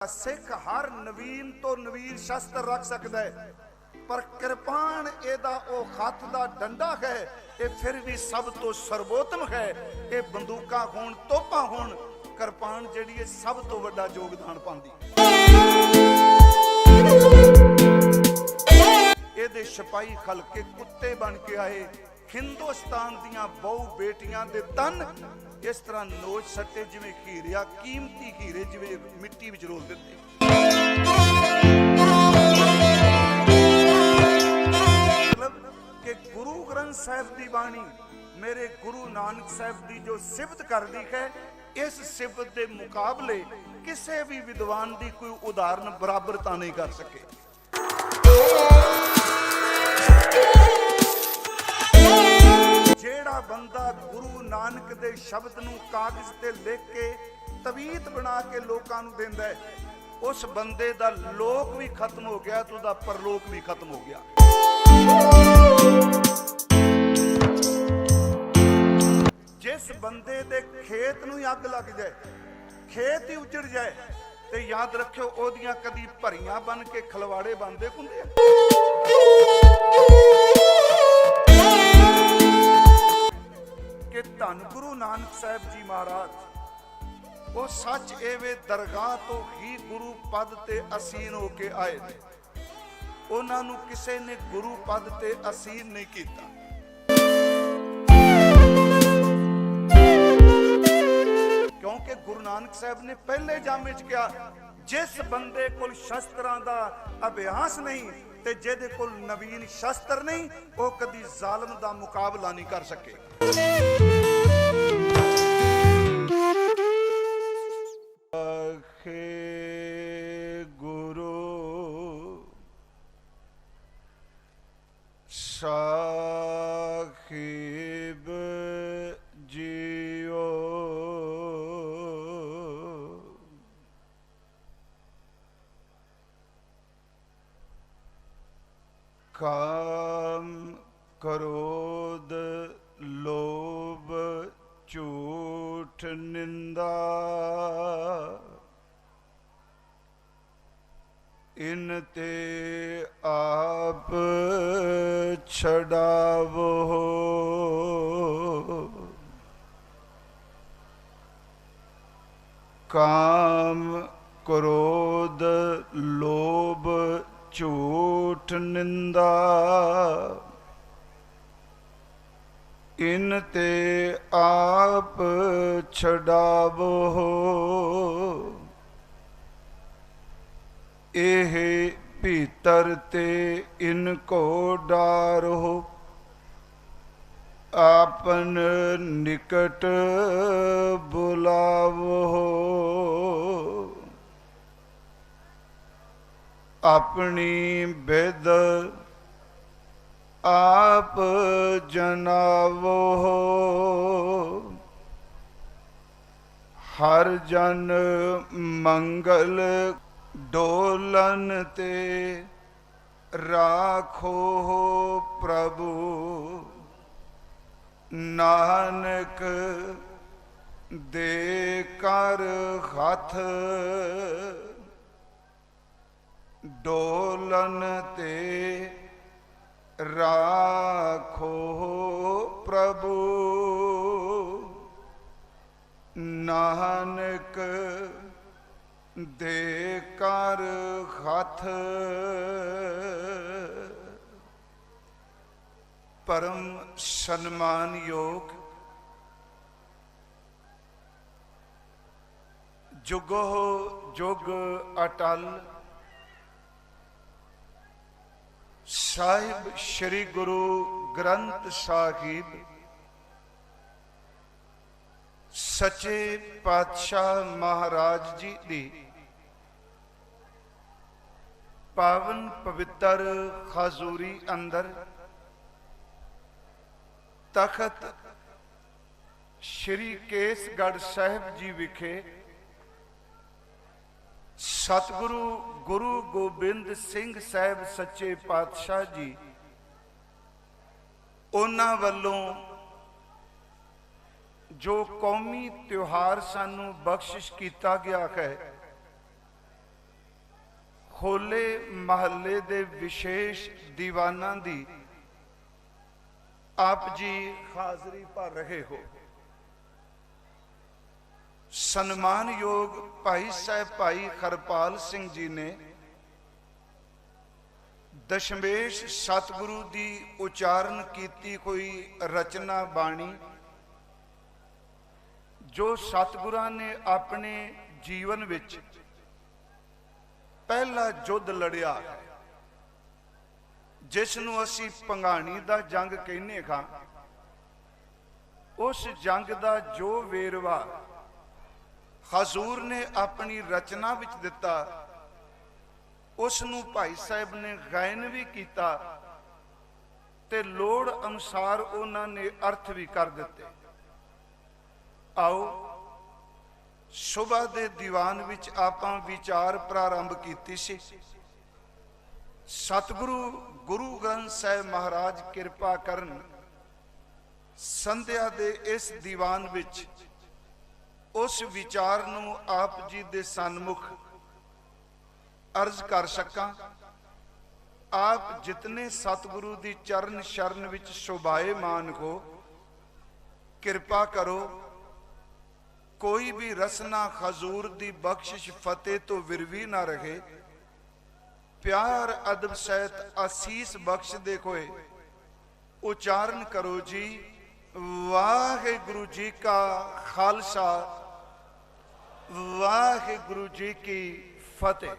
सिख हर नवीन तो नवीन शस्त्र रख सकता है, पर कृपान एदा ओ हथ दा डंडा है, ये फिर भी सब तो सर्वोत्तम है। ये बंदूका होण तोपा होण, कृपान जिहड़ी है सब तो वड्डा योगदान पांदी। ਇਹਦੇ सिपाही खलके कुत्ते बन के आए, हिंदुस्तान दियां बहु बेटियां दे तन इस तरह नोच सट्टे जिवें हीरिया, कीमती हीरे जिवें मिट्टी विच रोल दिते। मतलब कि गुरु ग्रंथ साहिब दी बाणी मेरे गुरु नानक साहिब दी जो सिफत करदी है, इस सिफत दे मुकाबले किसी भी विद्वान दी कोई उदाहरण बराबरता नहीं कर सके। जेड़ा बंदा गुरु नानक दे शब्द नूं कागज ते लिख के तवीत बना के लोकां नूं देंदा है, उस बंदे दा लोक भी खत्म हो गया तो उहदा परलोक भी खत्म हो गया। जिस बंदे दे खेत नूं अग लग जाए, खेत ही उजड़ जाए, ते याद रखियो ओदियां कदी भरियां बन के खलवाड़े बनदे हुंदे आ। कि धन गुरु नानक साहिब जी महाराज वो सच एवे दरगाह तो ही गुरु पद ते असीन होके आए थे, उन्हां नूं किसे ने गुरु पद ते असीन नहीं कीता। क्योंकि गुरु नानक साहब ने पहले जामे च कहा, जिस बंदे कोल शस्त्रां दा अभ्यास नहीं ते जिहदे कोल नवीन शस्त्र नहीं, वो कदी जालिम दा मुकाबला नहीं कर सके। गुरु साहिब जियो काम क्रोध लोभ झूठ निंदा इनते आप छड़ावो। काम क्रोध लोभ झूठ निंदा इनते आप छड़ावो। एह भीतर ते इनको डारो, आपन निकट बुलावो। अपनी बेद आप जनावो। हर जन मंगल डोलन ते राखो प्रभु। नानक दे कर हाथ डोलन ते राखो प्रभु। नानक दे कर हाथ। परम सन्मान योग जुगो जुग अटल साहिब श्री गुरु ग्रंथ साहिब सच्चे पातशाह महाराज जी दी पावन पवित्र हजूरी अंदर तखत श्री केसगढ़ साहिब जी विखे सतगुरु गुरु गोबिंद सिंह साहिब सच्चे पातशाह जी उन्हां वल्लों जो कौमी त्योहार सानू बख्शिश किया गया है, ਹੋਲੇ ਮਹੱਲੇ ਦੇ ਵਿਸ਼ੇਸ਼ ਦੀਵਾਨਾਂ ਦੀ ਆਪ ਜੀ ਹਾਜ਼ਰੀ ਭਰ ਰਹੇ ਹੋ। ਸਨਮਾਨਯੋਗ ਭਾਈ ਸਾਹਿਬ ਭਾਈ ਹਰਪਾਲ ਸਿੰਘ ਜੀ ਨੇ ਦਸ਼ਮੇਸ਼ ਸਤਿਗੁਰੂ ਦੀ ਉਚਾਰਨ ਕੀਤੀ ਹੋਈ ਰਚਨਾ ਬਾਣੀ, ਜੋ ਸਤਿਗੁਰਾਂ ਨੇ ਆਪਣੇ ਜੀਵਨ ਵਿੱਚ ਪਹਿਲਾ ਯੁੱਧ ਲੜਿਆ ਹੈ, ਜਿਸ ਨੂੰ ਅਸੀਂ ਭੰਗਾਣੀ ਦਾ ਜੰਗ ਕਹਿੰਦੇ ਹਾਂ, ਉਸ ਜੰਗ ਦਾ ਜੋ ਵੇਰਵਾ ਹਜ਼ੂਰ ਨੇ ਆਪਣੀ ਰਚਨਾ ਵਿੱਚ ਦਿੱਤਾ, ਉਸ ਨੂੰ ਭਾਈ ਸਾਹਿਬ ਨੇ ਗਾਇਨ ਵੀ ਕੀਤਾ ਤੇ ਲੋੜ ਅਨੁਸਾਰ ਉਹਨਾਂ ਨੇ ਅਰਥ ਵੀ ਕਰ ਦਿੱਤੇ। ਆਓ ਸੁਬਾ ਦੇ ਦੀਵਾਨ ਵਿੱਚ ਆਪਾਂ ਵਿਚਾਰ ਪ੍ਰਾਰੰਭ ਕੀਤੀ ਸੀ। ਸਤਿਗੁਰੂ ਗੁਰੂ ਗ੍ਰੰਥ ਸਾਹਿਬ ਮਹਾਰਾਜ ਕਿਰਪਾ ਕਰਨ, ਸੰਧਿਆ ਦੇ ਇਸ ਦੀਵਾਨ ਵਿੱਚ ਉਸ ਵਿਚਾਰ ਨੂੰ ਆਪ ਜੀ ਦੇ ਸਨਮੁਖ ਅਰਜ਼ ਕਰ ਸਕਾਂ। ਆਪ ਜਿਤਨੇ ਸਤਿਗੁਰੂ ਦੀ ਚਰਨ ਸ਼ਰਨ ਵਿੱਚ ਸ਼ੋਭਾਏਮਾਨ ਹੋ, ਕਿਰਪਾ ਕਰੋ ਕੋਈ ਵੀ ਰਸਨਾ ਹਜ਼ੂਰ ਦੀ ਬਖਸ਼ਿਸ਼ ਫਤਿਹ ਤੋਂ ਵਿਰਵੀ ਨਾ ਰਹੇ। ਪਿਆਰ ਅਦਬ ਸਹਿਤ ਆਸੀਸ ਬਖਸ਼ਦੇ ਹੋਏ ਉਚਾਰਨ ਕਰੋ ਜੀ, ਵਾਹਿਗੁਰੂ ਜੀ ਕਾ ਖਾਲਸਾ, ਵਾਹਿਗੁਰੂ ਜੀ ਕੀ ਫਤਿਹ।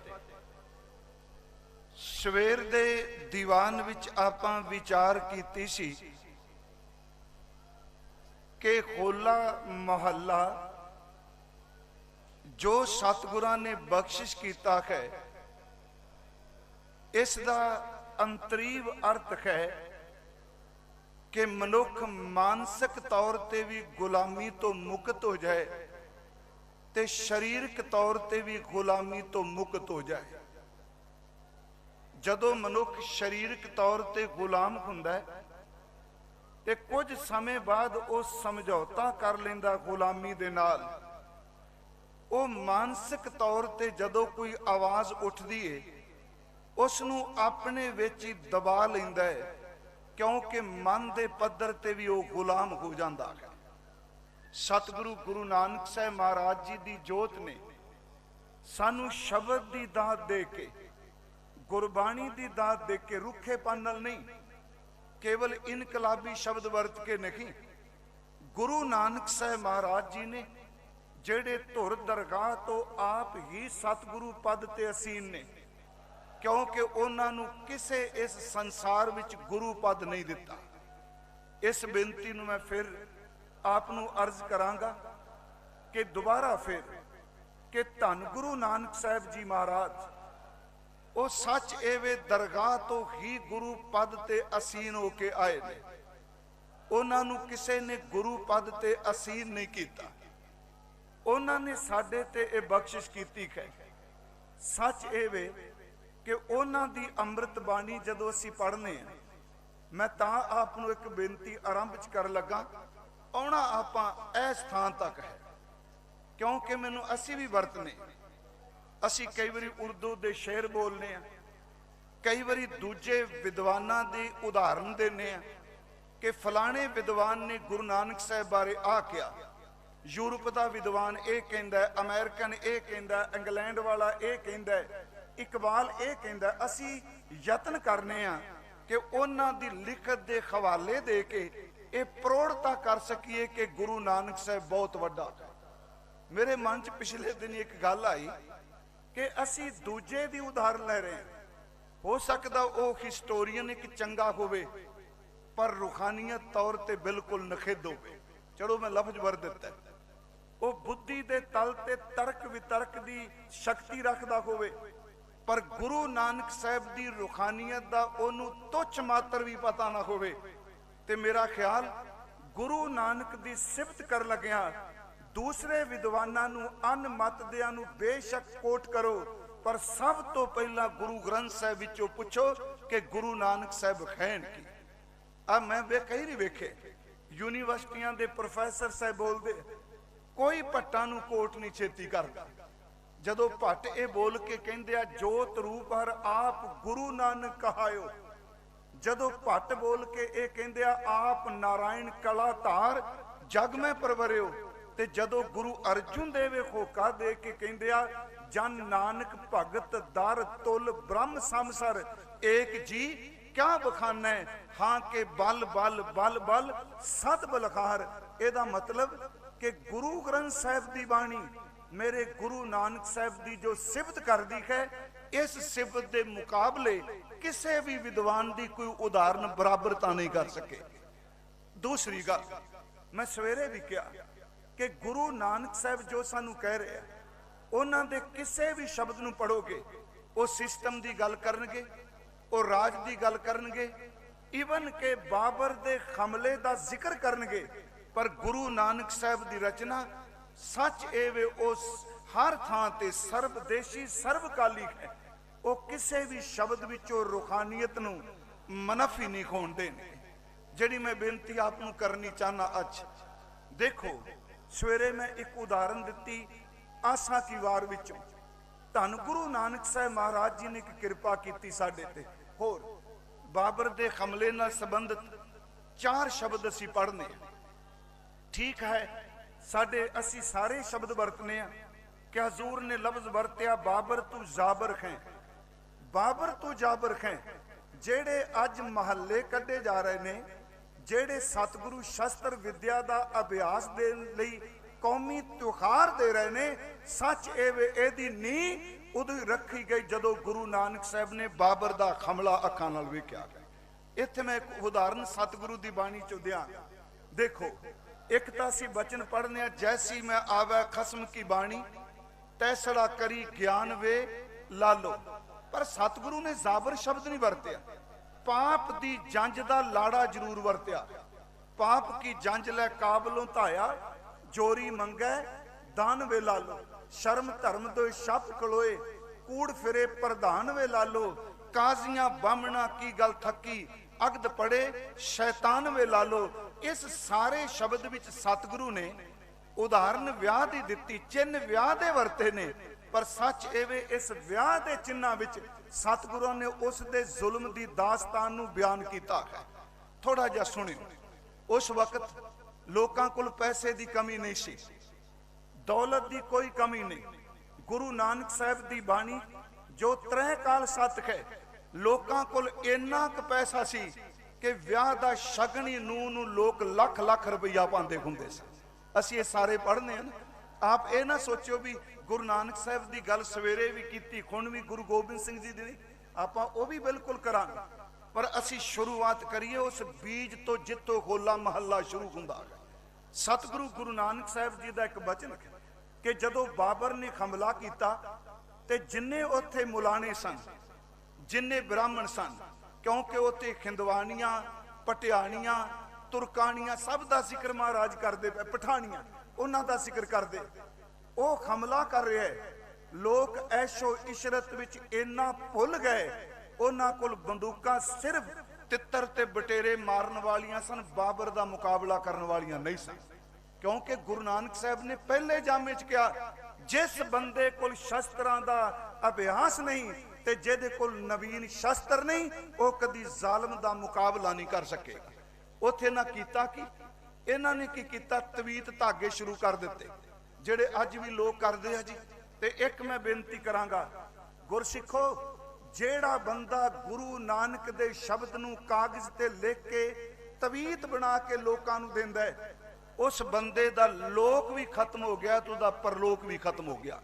ਸਵੇਰ ਦੇ ਦੀਵਾਨ ਵਿੱਚ ਆਪਾਂ ਵਿਚਾਰ ਕੀਤੀ ਸੀ ਕਿ ਹੋਲਾ ਮਹੱਲਾ ਜੋ ਸਤਿਗੁਰਾਂ ਨੇ ਬਖਸ਼ਿਸ਼ ਕੀਤਾ ਹੈ, ਇਸ ਦਾ ਅੰਤਰੀਵ ਅਰਥ ਹੈ ਕਿ ਮਨੁੱਖ ਮਾਨਸਿਕ ਤੌਰ ਤੇ ਵੀ ਗੁਲਾਮੀ ਤੋਂ ਮੁਕਤ ਹੋ ਜਾਏ ਤੇ ਸਰੀਰਕ ਤੌਰ ਤੇ ਵੀ ਗੁਲਾਮੀ ਤੋਂ ਮੁਕਤ ਹੋ ਜਾਏ। ਜਦੋਂ ਮਨੁੱਖ ਸਰੀਰਕ ਤੌਰ ਤੇ ਗੁਲਾਮ ਹੁੰਦਾ ਹੈ ਤੇ ਕੁਝ ਸਮੇਂ ਬਾਅਦ ਉਹ ਸਮਝੌਤਾ ਕਰ ਲੈਂਦਾ ਗੁਲਾਮੀ ਦੇ ਨਾਲ, ਉਹ ਮਾਨਸਿਕ ਤੌਰ ਤੇ ਜਦੋਂ ਕੋਈ ਆਵਾਜ਼ ਉੱਠਦੀ ਏ ਉਸ ਨੂੰ ਆਪਣੇ ਵਿੱਚ ਹੀ ਦਬਾ ਲੈਂਦਾ ਹੈ, ਕਿਉਂਕਿ ਮਨ ਦੇ ਪੱਧਰ ਤੇ ਵੀ ਉਹ ਗੁਲਾਮ ਹੋ ਜਾਂਦਾ ਹੈ। ਸਤਿਗੁਰੂ ਗੁਰੂ ਨਾਨਕ ਸਾਹਿਬ ਮਹਾਰਾਜ ਜੀ ਦੀ ਜੋਤ ਨੇ ਸਾਨੂੰ ਸ਼ਬਦ ਦੀ ਦਾਤ ਦੇ ਕੇ, ਗੁਰਬਾਣੀ ਦੀ ਦਾਤ ਦੇ ਕੇ, ਰੁੱਖੇਪਨ ਨਾਲ ਨਹੀਂ, ਕੇਵਲ ਇਨਕਲਾਬੀ ਸ਼ਬਦ ਵਰਤ ਕੇ ਨਹੀਂ, ਗੁਰੂ ਨਾਨਕ ਸਾਹਿਬ ਮਹਾਰਾਜ ਜੀ ਨੇ ਜਿਹੜੇ ਧੁਰ ਦਰਗਾਹ ਤੋਂ ਆਪ ਹੀ ਸਤਿਗੁਰੂ ਪਦ ਤੇ ਅਸੀਨ ਨੇ, ਕਿਉਂਕਿ ਉਹਨਾਂ ਨੂੰ ਕਿਸੇ ਇਸ ਸੰਸਾਰ ਵਿੱਚ ਗੁਰੂ ਪਦ ਨਹੀਂ ਦਿੱਤਾ। ਇਸ ਬੇਨਤੀ ਨੂੰ ਮੈਂ ਫਿਰ ਆਪ ਨੂੰ ਅਰਜ਼ ਕਰਾਂਗਾ ਕਿ ਦੁਬਾਰਾ ਫਿਰ ਕਿ ਧੰਨ ਗੁਰੂ ਨਾਨਕ ਸਾਹਿਬ ਜੀ ਮਹਾਰਾਜ ਉਹ ਸੱਚ ਐਵੇਂ ਦਰਗਾਹ ਤੋਂ ਹੀ ਗੁਰੂ ਪਦ ਤੇ ਅਸੀਨ ਹੋ ਕੇ ਆਏ ਨੇ। ਉਹਨਾਂ ਨੂੰ ਕਿਸੇ ਨੇ ਗੁਰੂ ਪਦ ਤੇ ਅਸੀਨ ਨਹੀਂ ਕੀਤਾ, ਉਹਨਾਂ ਨੇ ਸਾਡੇ ਤੇ ਇਹ ਬਖਸ਼ਿਸ਼ ਕੀਤੀ ਹੈ। ਸੱਚ ਐਵੇਂ ਕਿ ਉਹਨਾਂ ਦੀ ਅੰਮ੍ਰਿਤ ਬਾਣੀ ਜਦੋਂ ਅਸੀਂ ਪੜ੍ਹਨੇ ਆ, ਮੈਂ ਤਾਂ ਆਪ ਨੂੰ ਇੱਕ ਬੇਨਤੀ ਆਰੰਭ ਚ ਕਰਨ ਲੱਗਾ, ਆਉਣਾ ਆਪਾਂ ਇਹ ਸਥਾਨ ਤੱਕ ਹੈ, ਕਿਉਂਕਿ ਮੈਨੂੰ ਅਸੀਂ ਵੀ ਵਰਤਨੇ, ਅਸੀਂ ਕਈ ਵਾਰੀ ਉਰਦੂ ਦੇ ਸ਼ੇਰ ਬੋਲਨੇ ਆ, ਕਈ ਵਾਰੀ ਦੂਜੇ ਵਿਦਵਾਨਾਂ ਦੀ ਉਦਾਹਰਨ ਦਿੰਨੇ ਆ ਕਿ ਫਲਾਣੇ ਵਿਦਵਾਨ ਨੇ ਗੁਰੂ ਨਾਨਕ ਸਾਹਿਬ ਬਾਰੇ ਆ ਕਿਹਾ, ਯੂਰਪ ਦਾ ਵਿਦਵਾਨ ਇਹ ਕਹਿੰਦਾ, ਅਮਰੀਕਨ ਇਹ ਕਹਿੰਦਾ, ਇੰਗਲੈਂਡ ਵਾਲਾ ਇਹ ਕਹਿੰਦਾ, ਇਕਬਾਲ ਇਹ ਕਹਿੰਦਾ। ਅਸੀਂ ਯਤਨ ਕਰਨੇ ਆ ਕਿ ਉਹਨਾਂ ਦੀ ਲਿਖਤ ਦੇ ਹਵਾਲੇ ਦੇ ਕੇ ਇਹ ਪ੍ਰੋੜਤਾ ਕਰ ਸਕੀਏ ਕਿ ਗੁਰੂ ਨਾਨਕ ਸਾਹਿਬ ਬਹੁਤ ਵੱਡਾ। ਮੇਰੇ ਮਨ 'ਚ ਪਿਛਲੇ ਦਿਨ ਇੱਕ ਗੱਲ ਆਈ ਕਿ ਅਸੀਂ ਦੂਜੇ ਦੀ ਉਦਾਹਰਨ ਲੈ ਰਹੇ ਹਾਂ। ਹੋ ਸਕਦਾ ਉਹ ਹਿਸਟੋਰੀਅਨ ਇੱਕ ਚੰਗਾ ਹੋਵੇ ਪਰ ਰੂਹਾਨੀਅਤ ਤੌਰ ਤੇ ਬਿਲਕੁਲ ਨਖਿੱਧ ਹੋਵੇ। ਚਲੋ ਮੈਂ ਲਫ਼ਜ਼ ਵਰਤ ਦਿੱਤਾ, ਉਹ ਬੁੱਧੀ ਦੇ ਤਲ ਤੇ ਤਰਕ ਵਿਤਰਕ ਦੀ ਸ਼ਕਤੀ ਰੱਖਦਾ ਹੋਵੇ ਪਰ ਗੁਰੂ ਨਾਨਕ ਸਾਹਿਬ ਦੀ ਰੂਹਾਨੀਅਤ ਦਾ ਉਹਨੂੰ ਤੁੱਛ ਮਾਤਰ ਵੀ ਪਤਾ ਨਾ ਹੋਵੇ। ਤੇ ਮੇਰਾ ਖਿਆਲ ਗੁਰੂ ਨਾਨਕ ਦੀ ਸਿਫਤ ਕਰਨ ਲੱਗਿਆ ਦੂਸਰੇ ਵਿਦਵਾਨਾਂ ਨੂੰ ਅਨਮਤਦਿਆਂ ਨੂੰ ਬੇਸ਼ੱਕ ਕੋਟ ਕਰੋ, ਪਰ ਸਭ ਤੋਂ ਪਹਿਲਾਂ ਗੁਰੂ ਗ੍ਰੰਥ ਸਾਹਿਬ ਵਿੱਚੋਂ ਪੁੱਛੋ ਕਿ ਗੁਰੂ ਨਾਨਕ ਸਾਹਿਬ ਖੈਨ ਕੀ। ਆ ਮੈਂ ਕਈ ਨਹੀਂ ਵੇਖੇ ਯੂਨੀਵਰਸਿਟੀਆਂ ਦੇ ਪ੍ਰੋਫੈਸਰ ਸਾਹਿਬ ਬੋਲਦੇ, ਕੋਈ ਭੱਟਾਂ ਨੂੰ ਕੋਟ ਨਹੀਂ ਛੇਤੀ ਕਰਦਾ। जदों भट्ट ये बोल के कहंदे आ जोत रूप हर आप गुरु नानक कहायो, जदों भट्ट बोल के ये कहंदे आ आप नारायण कला धार जग में परवरियो, ते जदों गुरु अर्जुन देव होका दे के कहंदे आ जन नानक भगत दर तुल ब्रह्म समसर एक जी क्या बखाना है, हाँ के बल बल बल बल सत बलखार। एदा मतलब कि गुरु ग्रंथ साहिब दी बाणी मेरे गुरु नानक साहिब दी जो सिफत करदी है, इस सिफत दे मुकाबले किसी भी विद्वान दी कोई उदाहरण बराबरता नहीं कर सके। दूसरी गल मैं सवेरे भी कहा कि गुरु नानक साहिब जो सानू कह रहे हैं, उन्हां दे किसी भी शब्द नू पढ़ोगे वो सिस्टम दी गल करनगे, वो राज दी गल करनगे, इवन के बाबर दे हमले दा जिक्र करनगे, पर गुरु नानक साहिब दी रचना सच एवे उस हर थां ते सर्वदेशी सर्वकाली है। वो किसी भी शब्द विचों रूहानियत नू मनफी नहीं खोण देने। जिहड़ी मैं बेनती आपनू करनी चाहना, अज देखो सवेरे मैं एक उदाहरण दिती आसा की वार विचों। धन गुरु नानक साहिब महाराज जी ने एक कृपा की साडे ते। होर बाबर दे हमले नाल संबंधित 4 शब्द असी पढ़ने, ठीक है साडे असी सारे शब्द वरतने आ कि हजूर ने लफ्ज वरत्या बाबर तू जाबर है, बाबर तू जाबर है। जेड़े अज महल्ले कड्डे जा रहे ने, जेड़े सतगुरु शस्त्र विद्या का अभ्यास देने लई कौमी त्योहार दे रहे ने, सच एदी नींह उदों रखी गई जदों गुरु नानक साहब ने बाबर दा हमला अखां नाल वेखिया। इत्थे मैं एक उदाहरण सतगुरु दी बाणी चों दियां। देखो एक तो असी बचन पढ़ने, जैसी मैं आवे खसम की बाणी तैसड़ा करी ज्ञान वे लालो, पर सतगुरु ने जाबर शब्द नहीं वरत्या। पाप दी जंज दा लाड़ा जरूर वरत्या। पाप की जंज लै काबलों धाया, जोरी मंगै दान वे लालो, शर्म धर्म दो छप कलोए, कूड़ फिरे प्रधान वे लालो, काजियां बामना की गल थकी, अगद पड़े शैतान वे लालो। इस सारे शब्द विच सतगुरु ने उदाहरण विआह दी दित्ती, चिन्ह विआह दे वरते ने, पर सच एवे इस विआह दे चिन्हां विच सतगुरु ने उस दे जुल्म दी दास्तान नूं बयान कीता है। थोड़ा जिहा सुणिओ। उस वक्त लोकां कोल पैसे दी कमी नहीं सी, दौलत दी कोई कमी नहीं। गुरु नानक साहिब दी बाणी जो 3 काल सत है, लोकां कोल इन्ना क पैसा सी कि विआह दा शगनी नूं लोग लख लख रुपया पांदे हुंदे सन। असीं ये सारे पढ़ने हैं ना। आप ये ना सोचो भी गुरु नानक साहिब दी गल सवेरे भी कीती, हुण भी गुरु गोबिंद सिंह जी दी आपां वो भी बिल्कुल करांगे, पर असीं शुरुआत करिए उस बीज तो जितों होला महला शुरू हुंदा है। सतगुरु गुरु नानक साहिब जी का एक बचन है कि जदों बाबर ने हमला किया ते जिन्ने उत्थे मुलाने सन, जिन्ने ब्राह्मण सन, क्योंकि उत्थे खिंदवानियां पटियाणियां तुरकानियां सब का जिक्र महाराज करते, पठानियां उन्हां दा जिक्र करते, वो हमला कर रहे हैं। लोग ऐशो इशरत विच इन्ना भुल गए, उन्हां कोल बंदूकां सिर्फ तितर ते बटेरे मारन वालियां सन, बाबर दा मुकाबला करन वालियां नहीं सन। क्योंकि गुरु नानक साहब ने पहले जामे च कहा, जिस बंदे कोल शस्त्रां दा अभ्यास नहीं ते जिहदे कोल नवीन शस्त्र नहीं, वो कदी जालम दा मुकाबला नहीं कर सकेगा। उत्थे ना कीता कि इन्हां ने की कीता, तवीत धागे शुरू कर दिते जिहड़े अज भी लोग करते हैं जी। ते एक मैं बेनती करांगा, गुरसिखो जेड़ा बंदा गुरु नानक दे शब्द नूं कागज ते लिख के तवीत बना के लोकां नूं दिंदा है, उस बंदे दा लोक भी खत्म हो गया तो उहदा परलोक भी खत्म हो गया।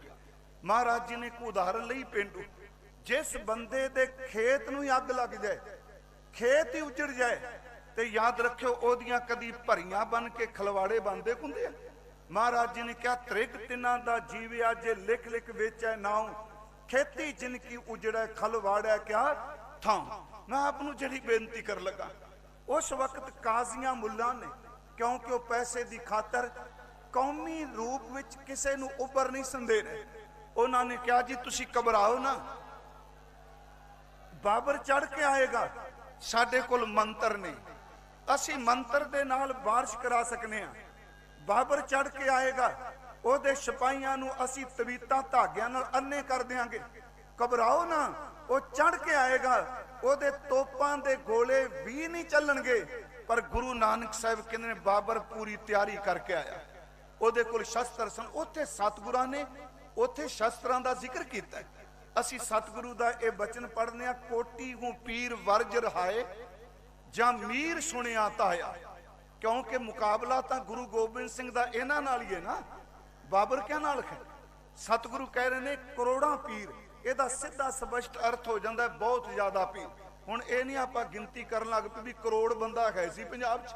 महाराज जी ने एक उदाहरण लई, पेंडू जिस बंदे दे खेत नूं अग लग जाए, खेत ही उजड़ जाए, तो याद रखियो ओदियां कदी भरियां बन के खलवाड़े बनते हुंदे। महाराज जी ने कहा, त्रिग तिन्हां दा जीविया जे लिख लिख वेचै नाउ, खेती जिनकी उजड़े खलवाड़ा क्या थां। मैं आपनूं जिहड़ी बेनती कर लगा, उस वक्त काजियां मुल्लां ने, क्योंकि वह पैसे की खातर कौमी रूप विच किसे नूं उबर नहीं संदे रहे, उन्होंने कहा जी तुसी घबराओ ना, बाबर चढ़ के आएगा, साडे कोल मंत्र ने, असी मंत्र दे नाल बारिश करा सकने हैं। बाबर चढ़ के आएगा, ਉਹਦੇ ਸਿਪਾਹੀਆਂ ਨੂੰ ਅਸੀਂ ਤਵੀਤਾਂ ਧਾਗਿਆਂ ਨਾਲ ਅੰਨੇ ਕਰ ਦਿਆਂਗੇ, ਘਬਰਾਓ ਨਾ, ਉਹ ਚੜ ਕੇ ਆਏਗਾ, ਉਹਦੇ ਤੋਪਾਂ ਦੇ ਗੋਲੇ ਵੀ ਨਹੀਂ ਚੱਲਣਗੇ। ਪਰ ਗੁਰੂ ਨਾਨਕ ਸਾਹਿਬ ਕਹਿੰਦੇ ਨੇ ਬਾਬਰ ਪੂਰੀ ਤਿਆਰੀ ਕਰਕੇ ਆਇਆ, ਉਹਦੇ ਕੋਲ ਸ਼ਸਤਰ ਸਨ। ਉੱਥੇ ਸਤਿਗੁਰਾਂ ਨੇ ਉੱਥੇ ਸ਼ਸਤਰਾਂ ਦਾ ਜ਼ਿਕਰ ਕੀਤਾ। ਅਸੀਂ ਸਤਿਗੁਰੂ ਦਾ ਇਹ ਬਚਨ ਪੜ੍ਹਨੇ ਆ, ਕੋਟੀ ਹੂੰ ਪੀਰ ਵਰਜ ਰਹਾਏ ਜਾਂ ਮੀਰ ਸੁਣਿਆ ਤਾਇਆ। ਕਿਉਂਕਿ ਮੁਕਾਬਲਾ ਤਾਂ ਗੁਰੂ ਗੋਬਿੰਦ ਸਿੰਘ ਦਾ ਇਹਨਾਂ ਨਾਲ ਹੀ ਹੈ ਨਾ, ਬਾਬਰ ਕਿਆ ਨਾਲ ਹੈ। ਸਤਿਗੁਰੂ ਕਹਿ ਰਹੇ ਨੇ ਕਰੋੜਾਂ ਪੀਰ, ਇਹਦਾ ਸਿੱਧਾ ਸਪਸ਼ਟ ਅਰਥ ਹੋ ਜਾਂਦਾ ਬਹੁਤ ਜ਼ਿਆਦਾ ਪੀਰ। ਹੁਣ ਇਹ ਨਹੀਂ ਆਪਾਂ ਗਿਣਤੀ ਕਰਨ ਲੱਗ ਪਏ ਵੀ ਕਰੋੜ ਬੰਦਾ ਹੈ ਸੀ ਪੰਜਾਬ 'ਚ।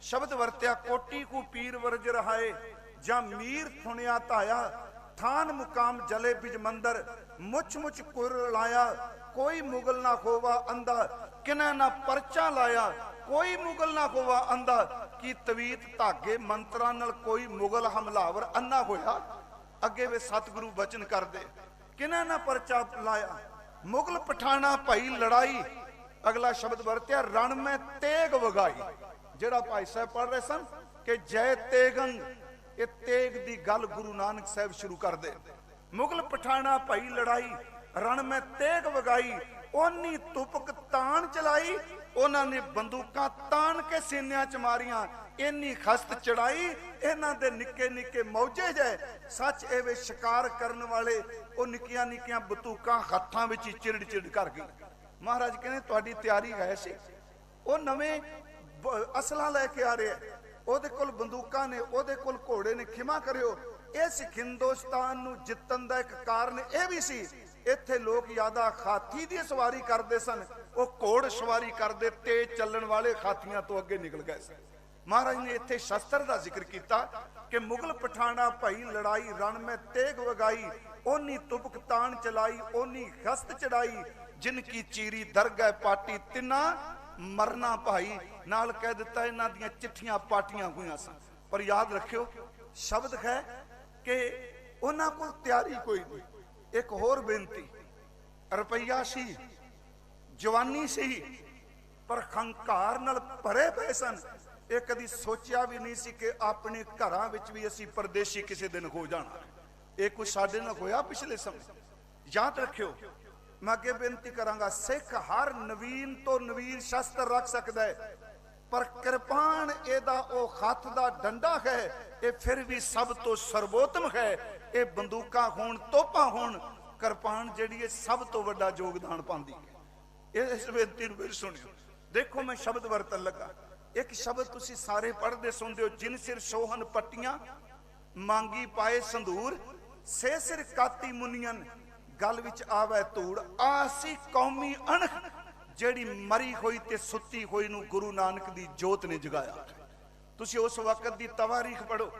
ਸ਼ਬਦ ਵਰਤਿਆ ਕੋਟੀ ਕੂ ਪੀਰ ਵਰਜ ਰਹਾਏ ਜਾਂ ਮੀਰ ਸੁਣਿਆ ਤਾਇਆ। ਥਾਨ ਮੁਕਾਮ ਜਲੇ ਬਿਜ ਮੰਦਰ ਮੁੱਛ ਮੁੱਛ ਕੁਰ ਲਾਇਆ। ਕੋਈ ਮੁਗਲ ਨਾ ਹੋਵਾ ਅੰਦਾ ਕਿਨੇ ਨਾ ਪਰਚਾ ਲਾਇਆ। ਕੋਈ ਮੁਗਲ ਨਾ ਹੋਵਾ ਅੰਦਾ ਕਿ ਤਵੀਤ ਧਾਗੇ ਮੰਤਰਾਂ ਨਾਲ ਕੋਈ ਮੁਗਲ ਹਮਲਾਵਰ ਅੰਨਾ ਹੋਇਆ। ਅੱਗੇ ਵੇ ਸਤਿਗੁਰੂ ਬਚਨ ਕਰਦੇ ਕਿਨੇ ਨਾ ਪਰਚਾ ਲਾਇਆ। ਮੁਗਲ ਪਠਾਣਾ ਭਾਈ ਲੜਾਈ। ਅਗਲਾ ਸ਼ਬਦ ਵਰਤਿਆ ਰਣ ਮੈਂ ਤੇਗ ਵਗਾਈ। ਜਿਹੜਾ ਭਾਈ ਸਾਹਿਬ ਪੜ੍ਹ ਰਹੇ ਸਨ ਕਿ ਜੈ ਤੇਗੰਗ, ਇਹ ਤੇਗ ਦੀ ਗੱਲ ਗੁਰੂ ਨਾਨਕ ਸਾਹਿਬ ਸ਼ੁਰੂ ਕਰਦੇ। ਮੁਗਲ ਪਠਾਣਾ ਭਾਈ ਲੜਾਈ ਰਣ ਮੈਂ ਤੇਗ ਵਗਾਈ। ਓਨੀ ਤੁਪਕ ਤਾਣ ਚਲਾਈ, ਉਹਨਾਂ ਨੇ ਬੰਦੂਕਾਂ ਤਾਣ ਕੇ ਸੀਨਿਆਂ ਚ ਮਾਰੀਆਂ। ਇੰਨੀ ਖਸਤ ਚੜਾਈ ਇਹਨਾਂ ਦੇ ਨਿੱਕੇ ਨਿੱਕੇ ਮੌਜੇ ਜੈ। ਸੱਚ ਇਹ ਵੇ ਸ਼ਿਕਾਰ ਕਰਨ ਵਾਲੇ ਉਹ ਨਿੱਕੀਆਂ ਨਿੱਕੀਆਂ ਬੰਦੂਕਾਂ ਹੱਥਾਂ ਵਿੱਚ ਹੀ ਚਿੜ ਚਿੜ ਕਰ ਗਈ। ਮਹਾਰਾਜ ਕਹਿੰਦੇ ਤੁਹਾਡੀ ਤਿਆਰੀ ਹੈ ਸੀ। ਉਹ ਨਵੇਂ ਅਸਲਾ ਲੈ ਕੇ ਆ ਰਿਹਾ, ਉਹਦੇ ਕੋਲ ਬੰਦੂਕਾਂ ਨੇ, ਉਹਦੇ ਕੋਲ ਘੋੜੇ ਨੇ। ਖਿਮਾ ਕਰਿਓ, ਇਸ ਹਿੰਦੁਸਤਾਨ ਨੂੰ ਜਿੱਤਣ ਦਾ ਇੱਕ ਕਾਰਨ ਇਹ ਵੀ ਸੀ, ਇੱਥੇ ਲੋਕ ਜ਼ਿਆਦਾ ਹਾਥੀ ਦੀ ਸਵਾਰੀ ਕਰਦੇ ਸਨ, ਉਹ ਘੋੜ ਸਵਾਰੀ ਕਰਦੇ, ਤੇਜ਼ ਚੱਲਣ ਵਾਲੇ ਹਾਥੀਆਂ ਤੋਂ ਅੱਗੇ ਨਿਕਲ ਗਏ ਸਨ। ਮਹਾਰਾਜ ਨੇ ਇੱਥੇ ਸ਼ਸਤਰ ਦਾ ਜ਼ਿਕਰ ਕੀਤਾ ਕਿ ਮੁਗਲ ਪਠਾਣਾ ਭਾਈ ਲੜਾਈ ਰਣ ਮੈਂ ਤੇਗ ਵਗਾਈ। ਓਨੀ ਤੁਪਕ ਤਾਣ ਚਲਾਈ, ਓਨੀ ਖਸਤ ਚੜਾਈ, ਜਿਨ ਕੀ ਚੀਰੀ ਦਰਗਾਹ ਪਾਟੀ ਤਿੰਨਾ ਮਰਨਾ ਭਾਈ। ਨਾਲ ਕਹਿ ਦਿੱਤਾ ਇਹਨਾਂ ਦੀਆਂ ਚਿੱਠੀਆਂ ਪਾਟੀਆਂ ਹੋਈਆਂ ਸਨ। ਪਰ ਯਾਦ ਰੱਖਿਓ ਸ਼ਬਦ ਹੈ ਕਿ ਉਹਨਾਂ ਕੋਲ ਤਿਆਰੀ ਕੋਈ ਨਹੀਂ। ਇੱਕ ਹੋਰ ਬੇਨਤੀ, ਰੁਪਈਆ ਸੀ, ਜਵਾਨੀ ਸੀ, ਪਰ ਹੰਕਾਰ ਨਾਲ ਭਰੇ ਪਏ ਸਨ। ਇਹ ਕਦੀ ਸੋਚਿਆ ਵੀ ਨਹੀਂ ਸੀ ਕਿ ਆਪਣੇ ਘਰਾਂ ਵਿੱਚ ਵੀ ਅਸੀਂ ਪਰਦੇਸੀ ਕਿਸੇ ਦਿਨ ਹੋ ਜਾਣਾ। ਇਹ ਕੁਝ ਸਾਡੇ ਨਾਲ ਹੋਇਆ ਪਿਛਲੇ ਸਮੇਂ। ਯਾਦ ਰੱਖਿਓ, ਮੈਂ ਅੱਗੇ ਬੇਨਤੀ ਕਰਾਂਗਾ, ਸਿੱਖ ਹਰ ਨਵੀਨ ਤੋਂ ਨਵੀਨ ਸ਼ਸਤਰ ਰੱਖ ਸਕਦਾ ਹੈ, ਪਰ ਕਿਰਪਾਨ ਇਹਦਾ ਉਹ ਹੱਥ ਦਾ ਡੰਡਾ ਹੈ। ਇਹ ਫਿਰ ਵੀ ਸਭ ਤੋਂ ਸਰਵੋਤਮ ਹੈ। ਇਹ ਬੰਦੂਕਾਂ ਹੋਣ, ਤੋਪਾਂ ਹੋਣ, ਕਿਰਪਾਨ ਜਿਹੜੀ ਹੈ ਸਭ ਤੋਂ ਵੱਡਾ ਯੋਗਦਾਨ ਪਾਉਂਦੀ ਹੈ। ਇਸ ਬੇਨਤੀ ਨੂੰ ਫਿਰ ਸੁਣਿਓ। ਦੇਖੋ ਮੈਂ ਸ਼ਬਦ ਵਰਤਨ ਲੱਗਾ। ਇੱਕ ਸ਼ਬਦ ਤੁਸੀਂ ਸਾਰੇ ਪੜ੍ਹਦੇ ਸੁਣਦੇ ਹੋ, ਜਿਨ ਸਿਰ ਸੋਹਨ ਪੱਟੀਆਂ ਮੰਗੀ ਪਾਏ ਸੰਧੂਰ ਸੇ ਸਿਰ ਕਾਤੀ ਮੁਨੀਅਨ ਗਲ ਵਿੱਚ ਆਵੇ ਧੂੜ। ਆਸੀ ਕੌਮੀ ਅਣਖ ਜਿਹੜੀ ਮਰੀ ਹੋਈ ਤੇ ਸੁੱਤੀ ਹੋਈ ਨੂੰ ਗੁਰੂ ਨਾਨਕ ਦੀ ਜੋਤ ਨੇ ਜਗਾਇਆ। ਤੁਸੀਂ ਉਸ ਵਕਤ ਦੀ ਤਵਾਰੀਖ ਪੜੋ,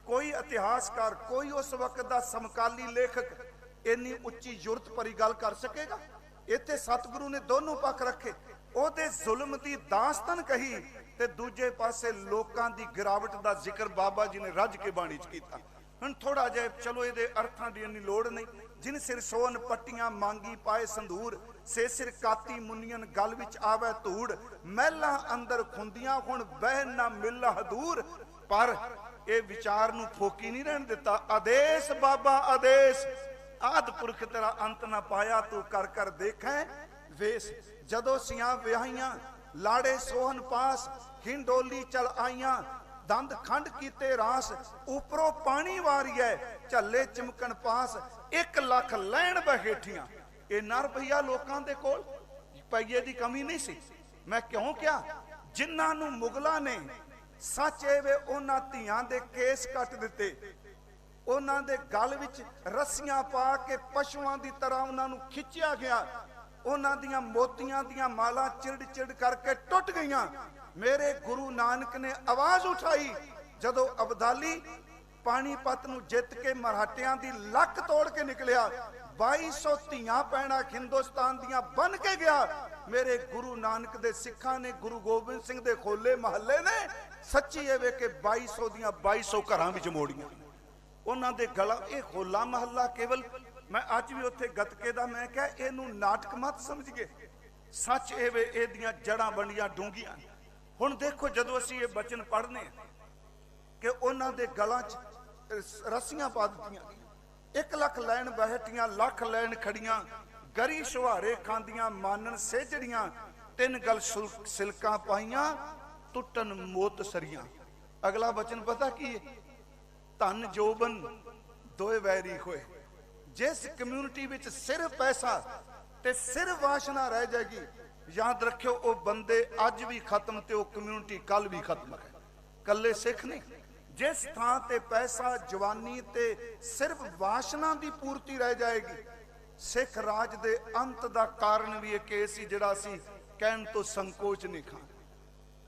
ਕੋਈ ਇਤਿਹਾਸਕਾਰ, ਕੋਈ ਉਸ ਵਕਤ ਦਾ ਸਮਕਾਲੀ ਲੇਖਕ ਇੰਨੀ ਉੱਚੀ ਜੁਰਤ ਭਰੀ ਗੱਲ ਕਰ ਸਕੇਗਾ? ਇੱਥੇ ਸਤਿਗੁਰੂ ਨੇ ਦੋਨੋਂ ਪੱਖ ਰੱਖੇ। ਉਹਦੇ ਜ਼ੁਲਮ ਦੀ ਦਾਸਤਾਨ ਕਹੀ ਤੇ ਦੂਜੇ ਪਾਸੇ ਲੋਕਾਂ ਦੀ ਗਿਰਾਵਟ ਦਾ ਜ਼ਿਕਰ ਬਾਬਾ ਜੀ ਨੇ ਰੱਜ ਕੇ ਬਾਣੀ ਚ ਕੀਤਾ। ਹੁਣ ਥੋੜਾ ਜਿਹਾ ਚਲੋ ਇਹਦੇ ਅਰਥਾਂ ਦੀ ਇੰਨੀ ਲੋੜ ਨਹੀਂ। ਜਿਨ ਸਿਰ ਸੋਹਨ ਪੱਟੀਆਂ ਮੰਗੀ ਪਾਏ ਸੰਧੂਰ ਸੇ ਸਿਰ ਕਾਤੀ ਮੁਨੀਅਨ ਗਲ ਵਿੱਚ ਆਵੇ ਧੂੜ। ਮਹਿਲਾਂ ਅੰਦਰ ਖੁੰਦੀਆਂ ਹੁਣ ਬਹਿ ਨਾ ਮਿਲ ਹਦੂਰ। ਪਰ ਇਹ ਵਿਚਾਰ ਨੂੰ ਫੋਕੀ ਨਹੀਂ ਰਹਿਣ ਦਿੱਤਾ। ਆਦੇਸ਼ ਬਾਬਾ ਆਦੇਸ਼, ਆਦ ਪੁਰਖ ਤੇਰਾ ਅੰਤ ਨਾ ਪਾਇਆ, ਤੂੰ ਕਰ ਕਰ ਦੇਖੈ ਵੇਸ। ਜਦੋਂ ਸਿਆਂ ਵਿਆਹੀਆਂ ਲਾੜੇ ਸੋਹਨ ਪਾਸ, ਹਿੰਡੋਲੀ ਚਲ ਆਈਆਂ ਦੰਦ ਖੰਡ ਕੀਤੇ ਰਾਸ। ਉਪਰੋਂ ਪਾਣੀ ਵਾਰੀਐ ਝੱਲੇ ਚਮਕਣ ਪਾਸ, 1 ਲੱਖ ਲੈਣ ਬਹੇਠੀਆਂ। ਇਹ ਨਾ ਰੁਪਈਆ ਲੋਕਾਂ ਦੇ ਕੋਲ ਰੁਪਈਏ ਦੀ ਕਮੀ ਨਹੀਂ ਸੀ। ਮੈਂ ਕਿਉਂ ਕਿਹਾ? ਜਿਨ੍ਹਾਂ ਨੂੰ ਮੁਗਲਾਂ ਨੇ ਸੱਚ ਵੇ ਉਹਨਾਂ ਧੀਆਂ ਦੇ ਕੇਸ ਕੱਟ ਦਿੱਤੇ, ਉਹਨਾਂ ਦੇ ਗਲ ਵਿੱਚ ਰੱਸੀਆਂ ਪਾ ਕੇ ਪਸ਼ੂਆਂ ਦੀ ਤਰ੍ਹਾਂ ਉਹਨਾਂ ਨੂੰ ਖਿੱਚਿਆ ਗਿਆ, ਉਹਨਾਂ ਦੀਆਂ ਮੋਤੀਆਂ ਦੀਆਂ ਮਾਲਾਂ ਚਿੜ ਚਿੜ ਕਰਕੇ ਟੁੱਟ ਗਈਆਂ। ਮੇਰੇ ਗੁਰੂ ਨਾਨਕ ਨੇ ਆਵਾਜ਼ ਉਠਾਈ ਜਦੋਂ ਅਬਦਾਲੀ ਪਾਣੀਪਤ ਨੂੰ ਜਿੱਤ ਕੇ ਮਰਾਠਿਆਂ ਦੀ ਲੱਕ ਤੋੜ ਕੇ ਨਿਕਲਿਆ। 2200 ਧੀਆਂ ਭੈਣਾਂ ਹਿੰਦੁਸਤਾਨ ਦੀਆਂ ਬਨ ਕੇ ਗਿਆ। ਮੇਰੇ ਗੁਰੂ ਨਾਨਕ ਦੇ ਸਿੱਖਾਂ ਨੇ, ਗੁਰੂ ਗੋਬਿੰਦ ਸਿੰਘ ਦੇ ਖੋਲੇ ਮਹੱਲੇ ਨੇ ਸੱਚੀ ਇਹ ਵੇ ਕਿ 2200 ਦੀਆਂ 2200 ਘਰਾਂ ਵਿੱਚ ਮੋੜੀਆਂ। ਉਹਨਾਂ ਦੇ ਗਲਾ ਇਹ ਹੋਲਾ ਮਹੱਲਾ ਕੇਵਲ, ਮੈਂ ਅੱਜ ਵੀ ਉੱਥੇ ਗੱਤਕੇ ਦਾ ਮੈਂ ਕਿਹਾ ਇਹਨੂੰ ਨਾਟਕ ਮਤ ਸਮਝੀਏ। ਸੱਚ ਇਹ ਵੇ ਇਹਦੀਆਂ ਜੜਾਂ ਬਣੀਆਂ ਡੂੰਘੀਆਂ। ਹੁਣ ਦੇਖੋ ਜਦੋਂ ਅਸੀਂ ਇਹ ਬਚਨ ਪੜ੍ਹਨੇ ਕਿ ਉਹਨਾਂ ਦੇ ਗਲਾਂ 'ਚ रस्सियां पा दित्तियां, 1 लाख लैन बैठियां, लख लैन खड़ियां, गरी शुहारे खांदियां, मानन सेजड़ियां, 3 गल सिलकां पाइयां, टुटन मोत सरियां। अगला वचन पता की है? धन जोबन दोए वैरी होए। जिस कम्यूनिटी विच सिर्फ पैसा ते सिर्फ वासना रह जाएगी, याद रखियो वो बंदे अज भी खत्म ते वो कम्यूनिटी कल भी खत्म है। कल्ले सिख नहीं। जिस थां ते पैसा, जवानी ते सिर्फ वासना की पूर्ति रह जाएगी, सिख राज दे अंत दा कारण भी एक सी जिहड़ा असीं कहण तो संकोच नहीं खां।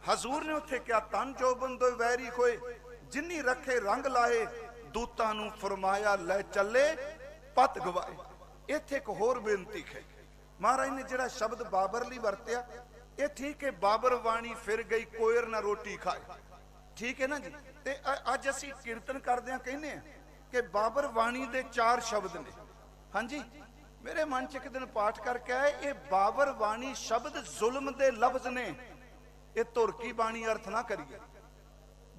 हजूर ने उत्थे क्या धन जोबन दो वैरी होए, जिन्नी रखे रंग लाए, दूतां नूं फरमाया लै चले पत गवाए। इत्थे एक होर बेनती है, महाराज ने जिहड़ा शब्द बाबर लई वरतिया, ये ठीक है, बाबर वाणी फिर गई कोयर ना रोटी खाए, ठीक है ना जी। ते अज असीं कीर्तन करदिआं कहने कि बाबर वाणी दे 4 शब्द ने। हाँ जी, मेरे मन च एक दिन पाठ करके आए, ये बाबर वाणी शब्द जुल्म दे लफ्ज ने, ये तुरकी बाणी अर्थ ना करिए।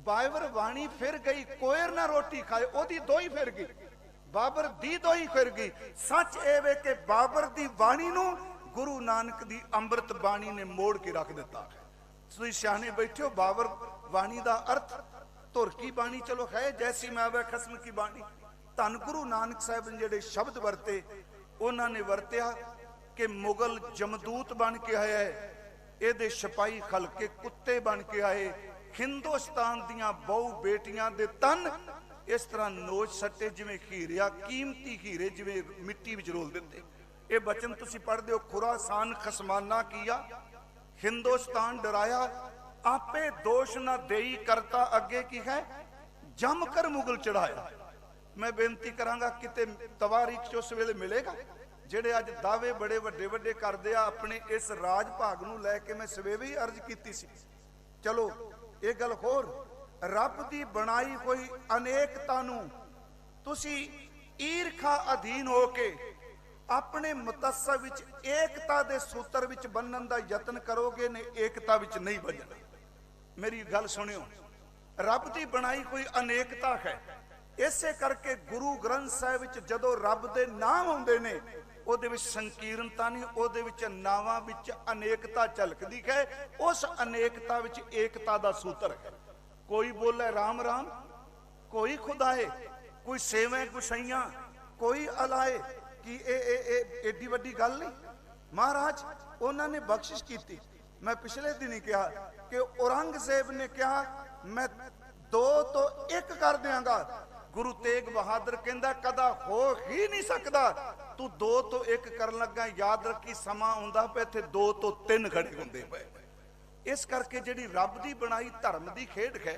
बाबर वाणी फिर गई कोयर ना रोटी खाए, ओदी दोई फिर गई, बाबर दी दोई फिर गई। सच ए वे कि बाबर दी बाणी नूं गुरु नानक दी अंमृत बाणी ने मोड़ के रख दिता है। तुसीं सियाणे बैठे हो, बाबर वाणी दा अर्थ तुरकी बाणी चलो है, जैसी मैं वह खसम की बाणी। धन गुरु नानक साहब ने जिहड़े शब्द वरते, उन्होंने वरत्या कि मुगल जमदूत बन के आया है, ये सिपाही खलके कुत्ते बन के आए, हिंदुस्तान दियां बहु बेटियां दे तन इस तरह नोच सट्टे जिवें हीरिया, कीमती हीरे जिवें मिट्टी विच रोल दिते। ये बचन तुसीं पढ़दे हो, खुरासान खसमाना किया, हिंदुस्तान डराया, आपे दोष न देई करता अगे की है, जमकर मुगल चढ़ाया। मैं बेनती करांगा किते तवारीख च उस वेले मिलेगा ਜਿਹੜੇ ਅੱਜ ਦਾਅਵੇ बड़े ਵੱਡੇ ਵੱਡੇ ਕਰਦੇ ਆ अपने इस राज भाग ਨੂੰ ਲੈ ਕੇ। मैं ਸਵੇਰੇ ਹੀ अर्ज ਕੀਤੀ ਸੀ। चलो ਇਹ ਗੱਲ ਹੋਰ, रब की बनाई कोई अनेकता नूं तुसी ईरखा अधीन हो के अपने मुतस्सा विच एकता दे सूत्र विच बन्नण दा यतन करोगे ने एकता विच नहीं बजना। मेरी गल सुनियो, रब की बनाई कोई अनेकता है, इसे करके गुरु ग्रंथ साहिब विच जदों रब दे नाम आउंदे ने, ਉਹਦੇ ਵਿੱਚ ਸੰਕੀਰਨਤਾ ਨਹੀਂ, ਉਹਦੇ ਵਿੱਚ ਨਾਵਾਂ ਵਿੱਚ ਅਨੇਕਤਾ ਝਲਕਦੀ ਹੈ। ਉਸ ਅਨੇਕਤਾ ਵਿੱਚ ਏਕਤਾ ਦਾ ਸੂਤਰ ਹੈ। ਕੋਈ ਬੋਲੇ ਰਾਮ ਰਾਮ, ਕੋਈ ਖੁਦਾਏ, ਕੋਈ ਸੇਵੇਂ ਗੁਸਈਆਂ, ਕੋਈ ਅਲਾਏ। ਕਿ ਇਹ ਏਡੀ ਵੱਡੀ ਗੱਲ ਨਹੀਂ। ਮਹਾਰਾਜ ਉਹਨਾਂ ਨੇ ਬਖਸ਼ਿਸ਼ ਕੀਤੀ। ਮੈਂ ਪਿਛਲੇ ਦਿਨ ਹੀ ਕਿਹਾ ਕਿ ਔਰੰਗਜ਼ੇਬ ਨੇ ਕਿਹਾ ਮੈਂ 2 ਤੋਂ 1 ਕਰ ਦਿਆਂਗਾ। गुरु तेग बहादुर कहंदा कदा हो ही नहीं सकता, तू 2 तो 1 करन लगा। याद रखी समा आउंदा पे इत्थे 2 तो 3 खड़े हुंदे पे। इस करके जिहड़ी रब दी बनाई धर्म दी खेड है,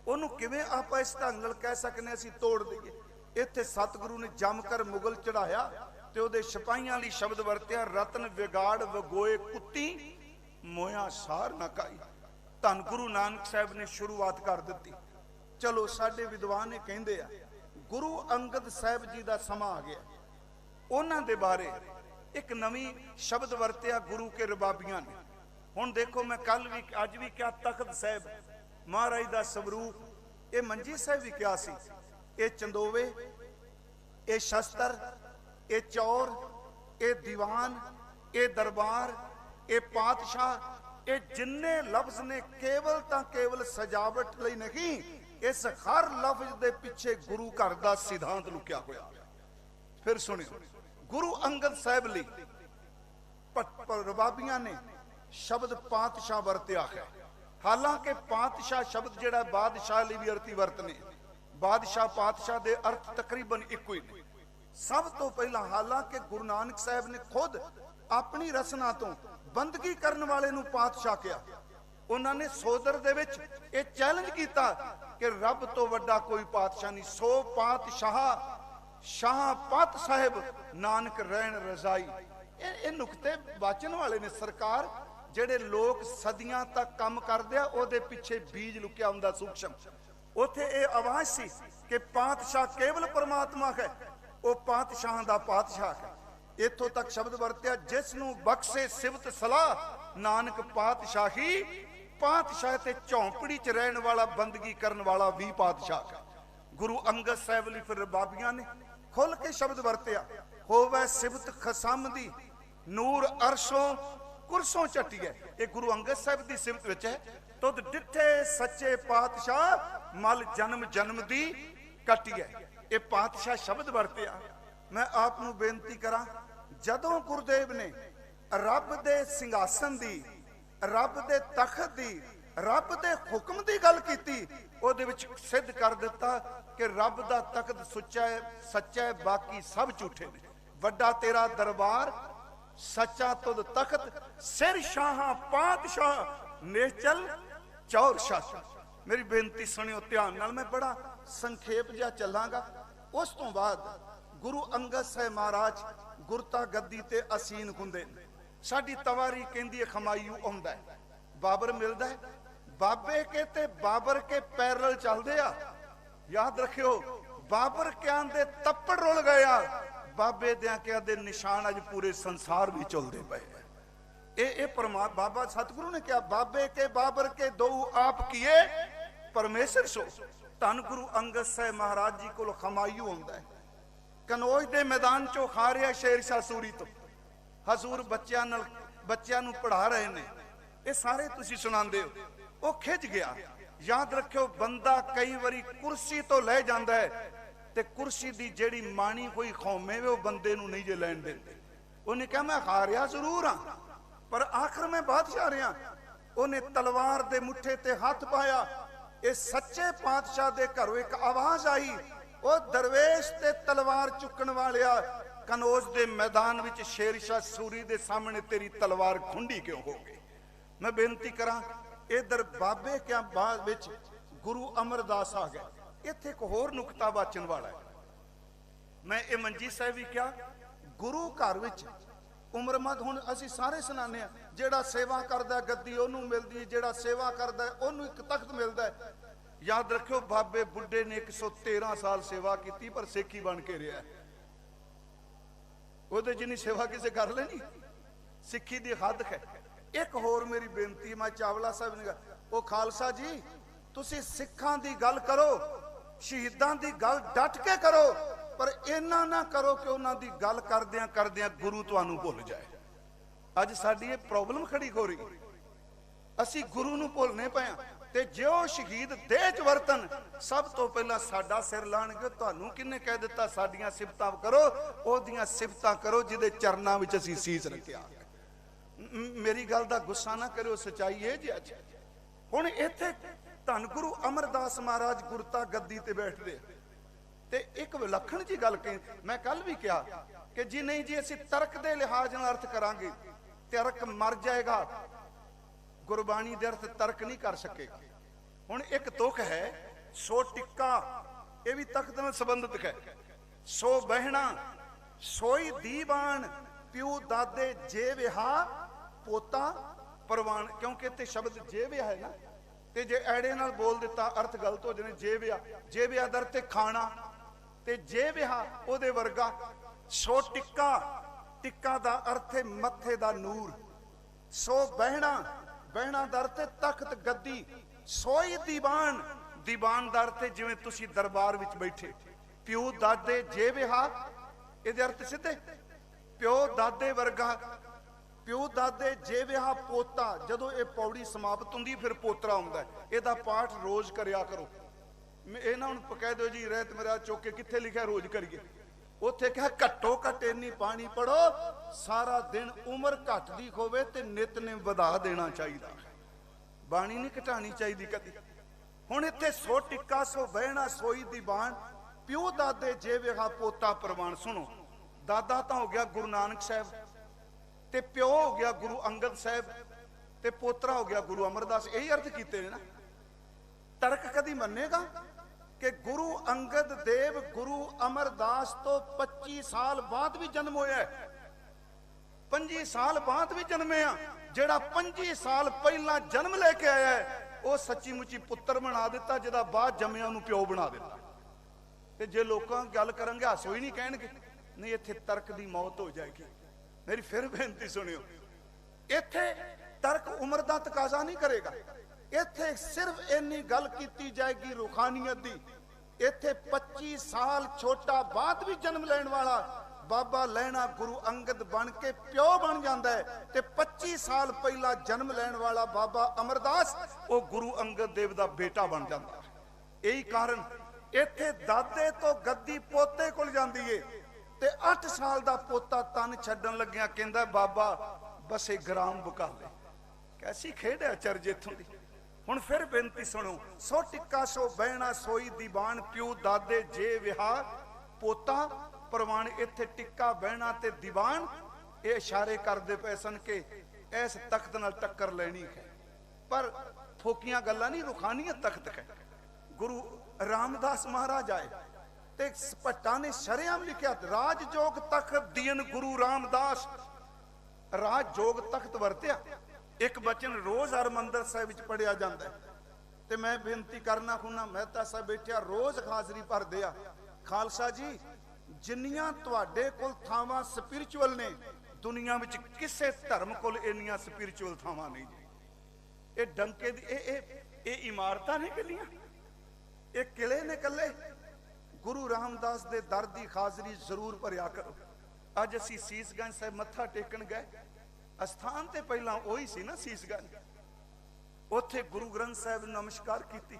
ओनू किवें आपां इस ढंग नाल कह सकने असीं तोड़ दईए। इत्थे सतगुरु ने जमकर मुगल चढ़ाया ते ओहदे सिपाहियां लई शब्द वरतिया, रतन विगाड़ वगोए कुत्ती, मोया सार ना काई। धन गुरु नानक साहब ने शुरुआत कर दित्ती। चलो साडे विद्वान ने कहंदे आ गुरु अंगद साहब जी का समा आ गया, उन्हां दे बारे एक नवी शब्द वरतिया गुरु के रबाबियां ने। हुण देखो मैं कल भी अज भी क्या तख्त साहब महाराज का स्वरूप, ये मंजी साहब भी क्या सी, ये चंदोवे, ये शस्त्र, ये चौर, ये दीवान, ये दरबार, ये पातशाह, ये जिन्ने लफ्ज ने केवल तां केवल सजावट लई नहीं, इस हर लफ्ज दे पिछे गुरु घर दा सिद्धांत लुकिया होया। फिर सुनियो, गुरु अंगद साहब लई रबाबियां ने शब्द पातशाह वरतिया है। हालांकि पातशाह शब्द जिहड़ा बादशाह लई भी अर्थी वरतने, बादशाह पातशाह दे अर्थ तकरीबन इक्को ही ने। सब तो पहला हालांकि गुरु नानक साहब ने खुद अपनी रचना तो बंदगी करने वाले नूं पातशाह किया। उन्होंने सोदर दे विच ये चैलेंज किया कि रब तो वड्डा कोई पातशाह नहीं। 100 पातशाह शाह पत साहिब नानक रहन रजाई। ये नुकते वाचन वाले ने सरकार, जेडे लोग सदियां तक काम करदे आ ओदे पिछे बीज लुकिया हुंदा सूक्ष्म। उथे ये आवाज सी कि पातशाह केवल परमात्मा है, वो पातशाह दा पातशाह है। इथों तक शब्द वरत्या जिसनूं बख्शे सिवत सलाह नानक पातशाही, पातशाह ते झौंपड़ी च रहन वाला बंदगी करन वाला भी पातशाह है। गुरु अंगद साहब ਲਈ ਫਿਰ ਰਬਾਬੀਆਂ ਨੇ खुल के शब्द वरत्या, होवे सिबत खसम दी नूर अरशों कुरसों चटिए। ये गुरु अंगद साहब की सिबत विच है। तुद डिठे सच्चे पातशाह मल जन्म जन्म दी कटिए। ये पातशाह शब्द वरत्या। मैं आप नूं बेनती करा, जदों गुरुदेव ने रब दे सिंघासन दी, रब दे तखत दी, रब दे हुक्म दी गल कीती, ਉਹਦੇ ਵਿੱਚ ਸਿੱਧ ਕਰ ਦਿੱਤਾ कि रब दा तख्त सच्चा है, सच्चा है, बाकी सब झूठे ने। वड्डा तेरा दरबार सच्चा तुद तख्त, सिर शाह पातशाह निश्चल चौर शाह। मेरी बेनती सुनियो ध्यान नाल, मैं बड़ा संखेप जिहा चलांगा। उस तो बाद गुरु अंगद साहब महाराज गुरता गद्दी ते असीन हुंदे ने। साडी तवारी कहंदी है खमायू आउंदा है, बाबर मिलदा है, बाबे के ते बाबर के पैरल चलदे आ। याद रखियो, बाबर क्या दे तप्पड़ रुल गया, बाबे क्या दे निशान अज पूरे संसार भी चलते पे। ये परमात्मा बाबा सतगुरु ने क्या, बाबे के बाबर के दो आप किए परमेश्वर सो। धन गुरु अंगद साहब महाराज जी को खमायू आंदा है, कनौज के मैदान चो खा रहा शेरशाह सूरी तो, हजूर बच्चों नूं पढ़ा रहे ने, ये सारे तुसीं सुणांदे हो। वो खिंच गया। याद रखियो, बंदा कई बारी कुर्सी तो लै जाता है ते कुर्सी दी जेड़ी माणी कोई खौमे वे वो बंदे नूं नहीं जे लैण देंदे। उन्हें कहा मैं हारिया जरूर हाँ, पर आखिर मैं बादशाह रहा। उन्हें तलवार दे मुठे ते हाथ पाया। ये सच्चे पातशाह दे घरों एक आवाज आई, वो दरवेश ते तलवार चुकन वालिया, कनौज दे मैदान विच शेरशाह सूरी दे सामने तेरी तलवार खुंडी क्यों हो गई। मैं बेनती करा, इधर बाबे क्या बाद विच गुरु अमरदास आ गए। इत्थे एक होर नुकता वाचन वाला है। मैं ये मंजी साहब भी क्या, गुरु घर विच उमरमद हुण असीं सारे सुनाने आ, जेड़ा सेवा करदा गद्दी ओनू मिलदी, जेड़ा सेवा करदा ओनू एक तख्त मिलदा है। याद रखियो, बाबे बुढ़े ने 113 साल सेवा की, पर सिक्खी बन के रहा। ओहदे जिन्नी सेवा किसे कर लेनी, सिक्खी दी हद है। एक होर मेरी बेनती, मैं चावला साहब ने कहा, ओ खालसा जी तुसी सिखां दी गल करो, शहीदां दी गल डट के करो, पर इन्ना ना करो कि उन्हां दी गल करदियां करदियां गुरु तुहानूं भुल जाए। अज साडी ये प्रॉब्लम खड़ी हो रही, असी गुरु नूं भुलने पए आ। ते जो शहीद देह च वरतन, सब तो पहला साडा सिर लाणगे। तुहानूं किन्ने कह दित्ता साडीआं सिफतां करो, ओहदियां सिफतां करो जिहदे चरनां विच असीं सीस रखिआ। मेरी गल दा गुस्सा ना करो, सच्चाई है जी। अज हुण इत्थे धन गुरु अमरदास महाराज गुरता गद्दी ते बैठदे ते एक विलखण जी गल कही। मैं कल भी कहा कि जी नहीं जी, असीं तर्क दे लिहाज नाल अर्थ करांगे, तर्क मर जाएगा, गुरबाणी दे अर्थ तर्क नहीं कर सकेगा। हुण एक तुक है, सो टिक्का, ये भी तख्त नाल संबंधित है। सो बहना सोई दीवान, प्यू दादे जे विहा पोता परवान। क्योंकि ते शब्द जे विहा है ना, ते जे ऐड़े नाल बोल दिता अर्थ गलत हो जाने। जे विहा, जे विहा दर ते खाना, ते जे विहा ओदे वर्गा। सो टिक्का, टिक्का दा अर्थ है मत्थे दा नूर। सो बहना, बहना दा अर्थ है तख्त गद्दी। सोई दीवान, दीवान दा अर्थ है जिवें तुसीं दरबार विच बैठे। प्यू दादे जे विहा, इहदे अर्थ सिद्धे प्यो दादे वर्गा। प्यो दादे जे विहा पोता। जदों ये पौड़ी समाप्त होंदी फिर पोतरा आउंदा है। इहदा पाठ रोज करिया करो। ये ना हुण कह दो जी रहत मेरा चौके कित्थे लिखिआ रोज करिए, उत्थे कहा घट्टो घट इन्नी पानी पढ़ो, सारा दिन उम्र घटदी होवे ते नित ने वधा देना चाहिए, बाणी नहीं घटानी चाहिए कदी। हुण इत्थे सो टिक्का, सो बहना, सोई दीवान, प्यो दादे जे विहा पोता परवान। सुनो, दादा तो हो गया गुरु नानक साहब, ते प्यो हो गया गुरु अंगद साहब, ते पोतरा हो गया गुरु अमरदास। यही अर्थ कीते ने ना। तर्क कदी मन्नेगा कि गुरु अंगद देव गुरु अमरदास तो 25 साल बाद भी जन्म होया है। 25 साल बाद भी जन्मे आ। जेड़ा 25 साल पहला जन्म लेके आया है, वो सच्ची मुची पुत्र बना दिता, जिहदा बाद जम्मिया नूं प्यो बना दिता। ते जे लोकां गल करनगे हासो ही नहीं कहणगे, नहीं इत्थे तर्क दी मौत हो जाएगी। मेरी फिर बेनती सुनियो, इत्थे तर्क उम्र दा तकाजा नहीं करेगा। इत्थे सिर्फ इन्नी गल कीती जाएगी रूहानियत दी इत्थे 25 साल छोटा बाद भी जन्म लैण वाला बाबा लैणा गुरु अंगद बन के प्यो बन जाता है, ते 25 साल पहला जन्म लैण वाला बाबा अमरदास वो गुरु अंगद देव का बेटा बन जाता है। यही कारण इत्थे दादे तो गद्दी पोते कोल जांदी है, ते 8 साल का पोता तन छड्डन लग्या कहंदा बाबा बसे ग्राम बकाले। कैसी खेड है चरज इत्थों दी। हुण फिर बेनती सुनो, सो टिक्का सो बहना सोई दीवान, प्यू दादे जे विहा पोता परवान। इत्थे टिक्का बहना ते दीवान ये इशारे करते पे सन कि इस तख्त नाल टक्कर लेनी है, पर फोकियां गल्लां नहीं, रूहानीयत तख्त है। गुरु रामदास महाराज आए ते भट्टा ने शरेआम लिखिया राजजोग तख्त दीन गुरु रामदास। राजजोग तख्त वरत्या एक बचन रोज हरमंदर साहिब विच पढ़िया जाता है। ते मैं बेनती करना हुना, मेहता साहब बैठिया रोज हाजरी भरदे आ। खालसा जी जिन्नियां तुहाडे कोल थावां स्पिरिचुअल ने दुनिया विच किसे धर्म कोल इन्नियां स्पिरिचुअल थावां नहीं जी। ये डंके दी ए इमारतां ने कलियां, ये किले ने कले। गुरु रामदास दे दर दी हाजरी जरूर भरिया करो। अज असीं सीसगंज साहिब मत्था टेकण गए, अस्थान ते पहला वही सी ना सीसगंज, उत्थे गुरु ग्रंथ साहिब नमस्कार की।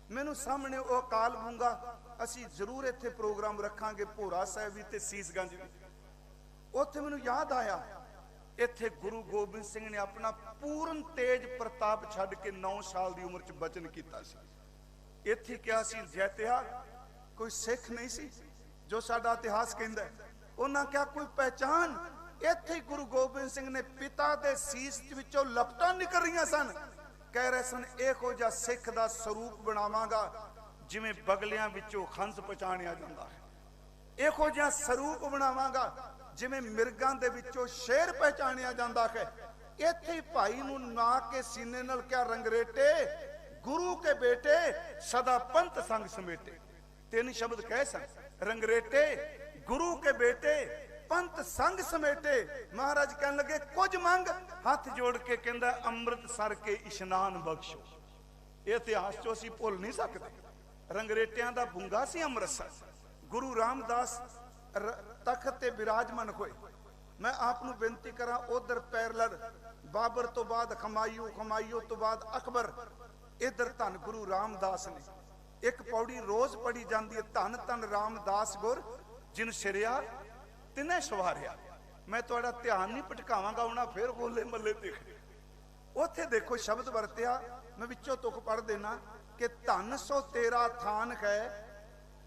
मैनू सामने वो अकाल मूंगा, असी जरूर इत्थे प्रोग्राम रखांगे भोरा साहिब भी ते सीसगंज भी। उत्थे मैनू याद आया इत्थे गुरु गोबिंद सिंह ने अपना पूर्ण तेज प्रताप छड्ड के 9 साल की उम्र च बचन किया सी। इत्थे क्या सी जैतिया कोई सिख नहीं सी जो साडा इतिहास कहंदा है। उन्हां क्या कोई पहचान, इत्थे गुरु गोबिंद सिंह ने पिता दे सीस विचों लपटां निकल रही सन। कह रहे सन इहो जिहा सिख दा स्वरूप बनावांगा जिवें बगलियां विचों खंस पहचानिया जांदा है, इहो जिहा स्वरूप बनावांगा जिवें मिर्गां दे विचों शेर पहचानिया जांदा है। इत्थे भाई नूं ना के सीने नाल क्या रंगरेटे गुरु के बेटे सदा पंथ संग समेटे। 3 शब्द कह सन, रंगरेटे गुरु के बेटे पंथ संग समेटे। महाराज कहने लगे कुछ मंग, हाथ जोड़ के कहंदा अमृतसर के इशनान बख्शो। ये इतिहास चो असीं भुल नहीं सकते। रंगरेटियां दा बूंगा सी अमृतसर। गुरु रामदास तख्त ते विराजमान होए। मैं आपनू बेनती करा उधर पैरलर बाबर तो बाद खमायूं, खमायूं तो बाद अकबर, इधर धन गुरु रामदास ने एक पौड़ी रोज पढ़ी जाती है, धन धन रामदास गुर जिन सिरिया तिने सवारिया। मैं थोड़ा ध्यान नहीं भटकावांगा, उन्हें फिर होले मल्ले देख। उथे देखो शब्द वरत्या, मैं विचों तुक पढ़ देना कि धन सो तेरा थान है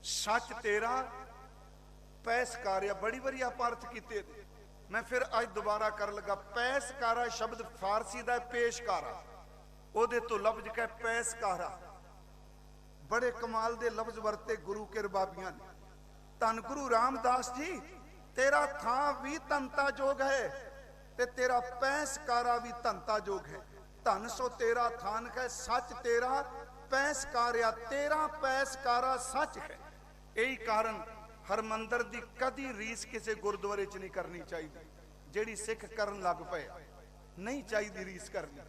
सच तेरा पैसकारिया। बड़ी बारी आप अर्थ किते, मैं फिर अज दोबारा कर लगा। पैसकारा शब्द फारसी का पेशकारा, ओदे तो लफ्ज कह पैसकारा। बड़े कमाल दे लफ्ज वरते गुरु के रबाबियां ने। धन गुरु रामदास जी तेरा थां भी धनता जोग है ते तेरा पैसकारा भी धनता जोग है। धन सो तेरा थान है सच तेरा पैसकारिया, तेरा पैसकारा सच है। यही कारण हरमंदर दी कदी रीस किसी गुरुद्वारे च नहीं करनी चाहिए। जेड़ी सिख करन लग पे नहीं चाहिए रीस करनी,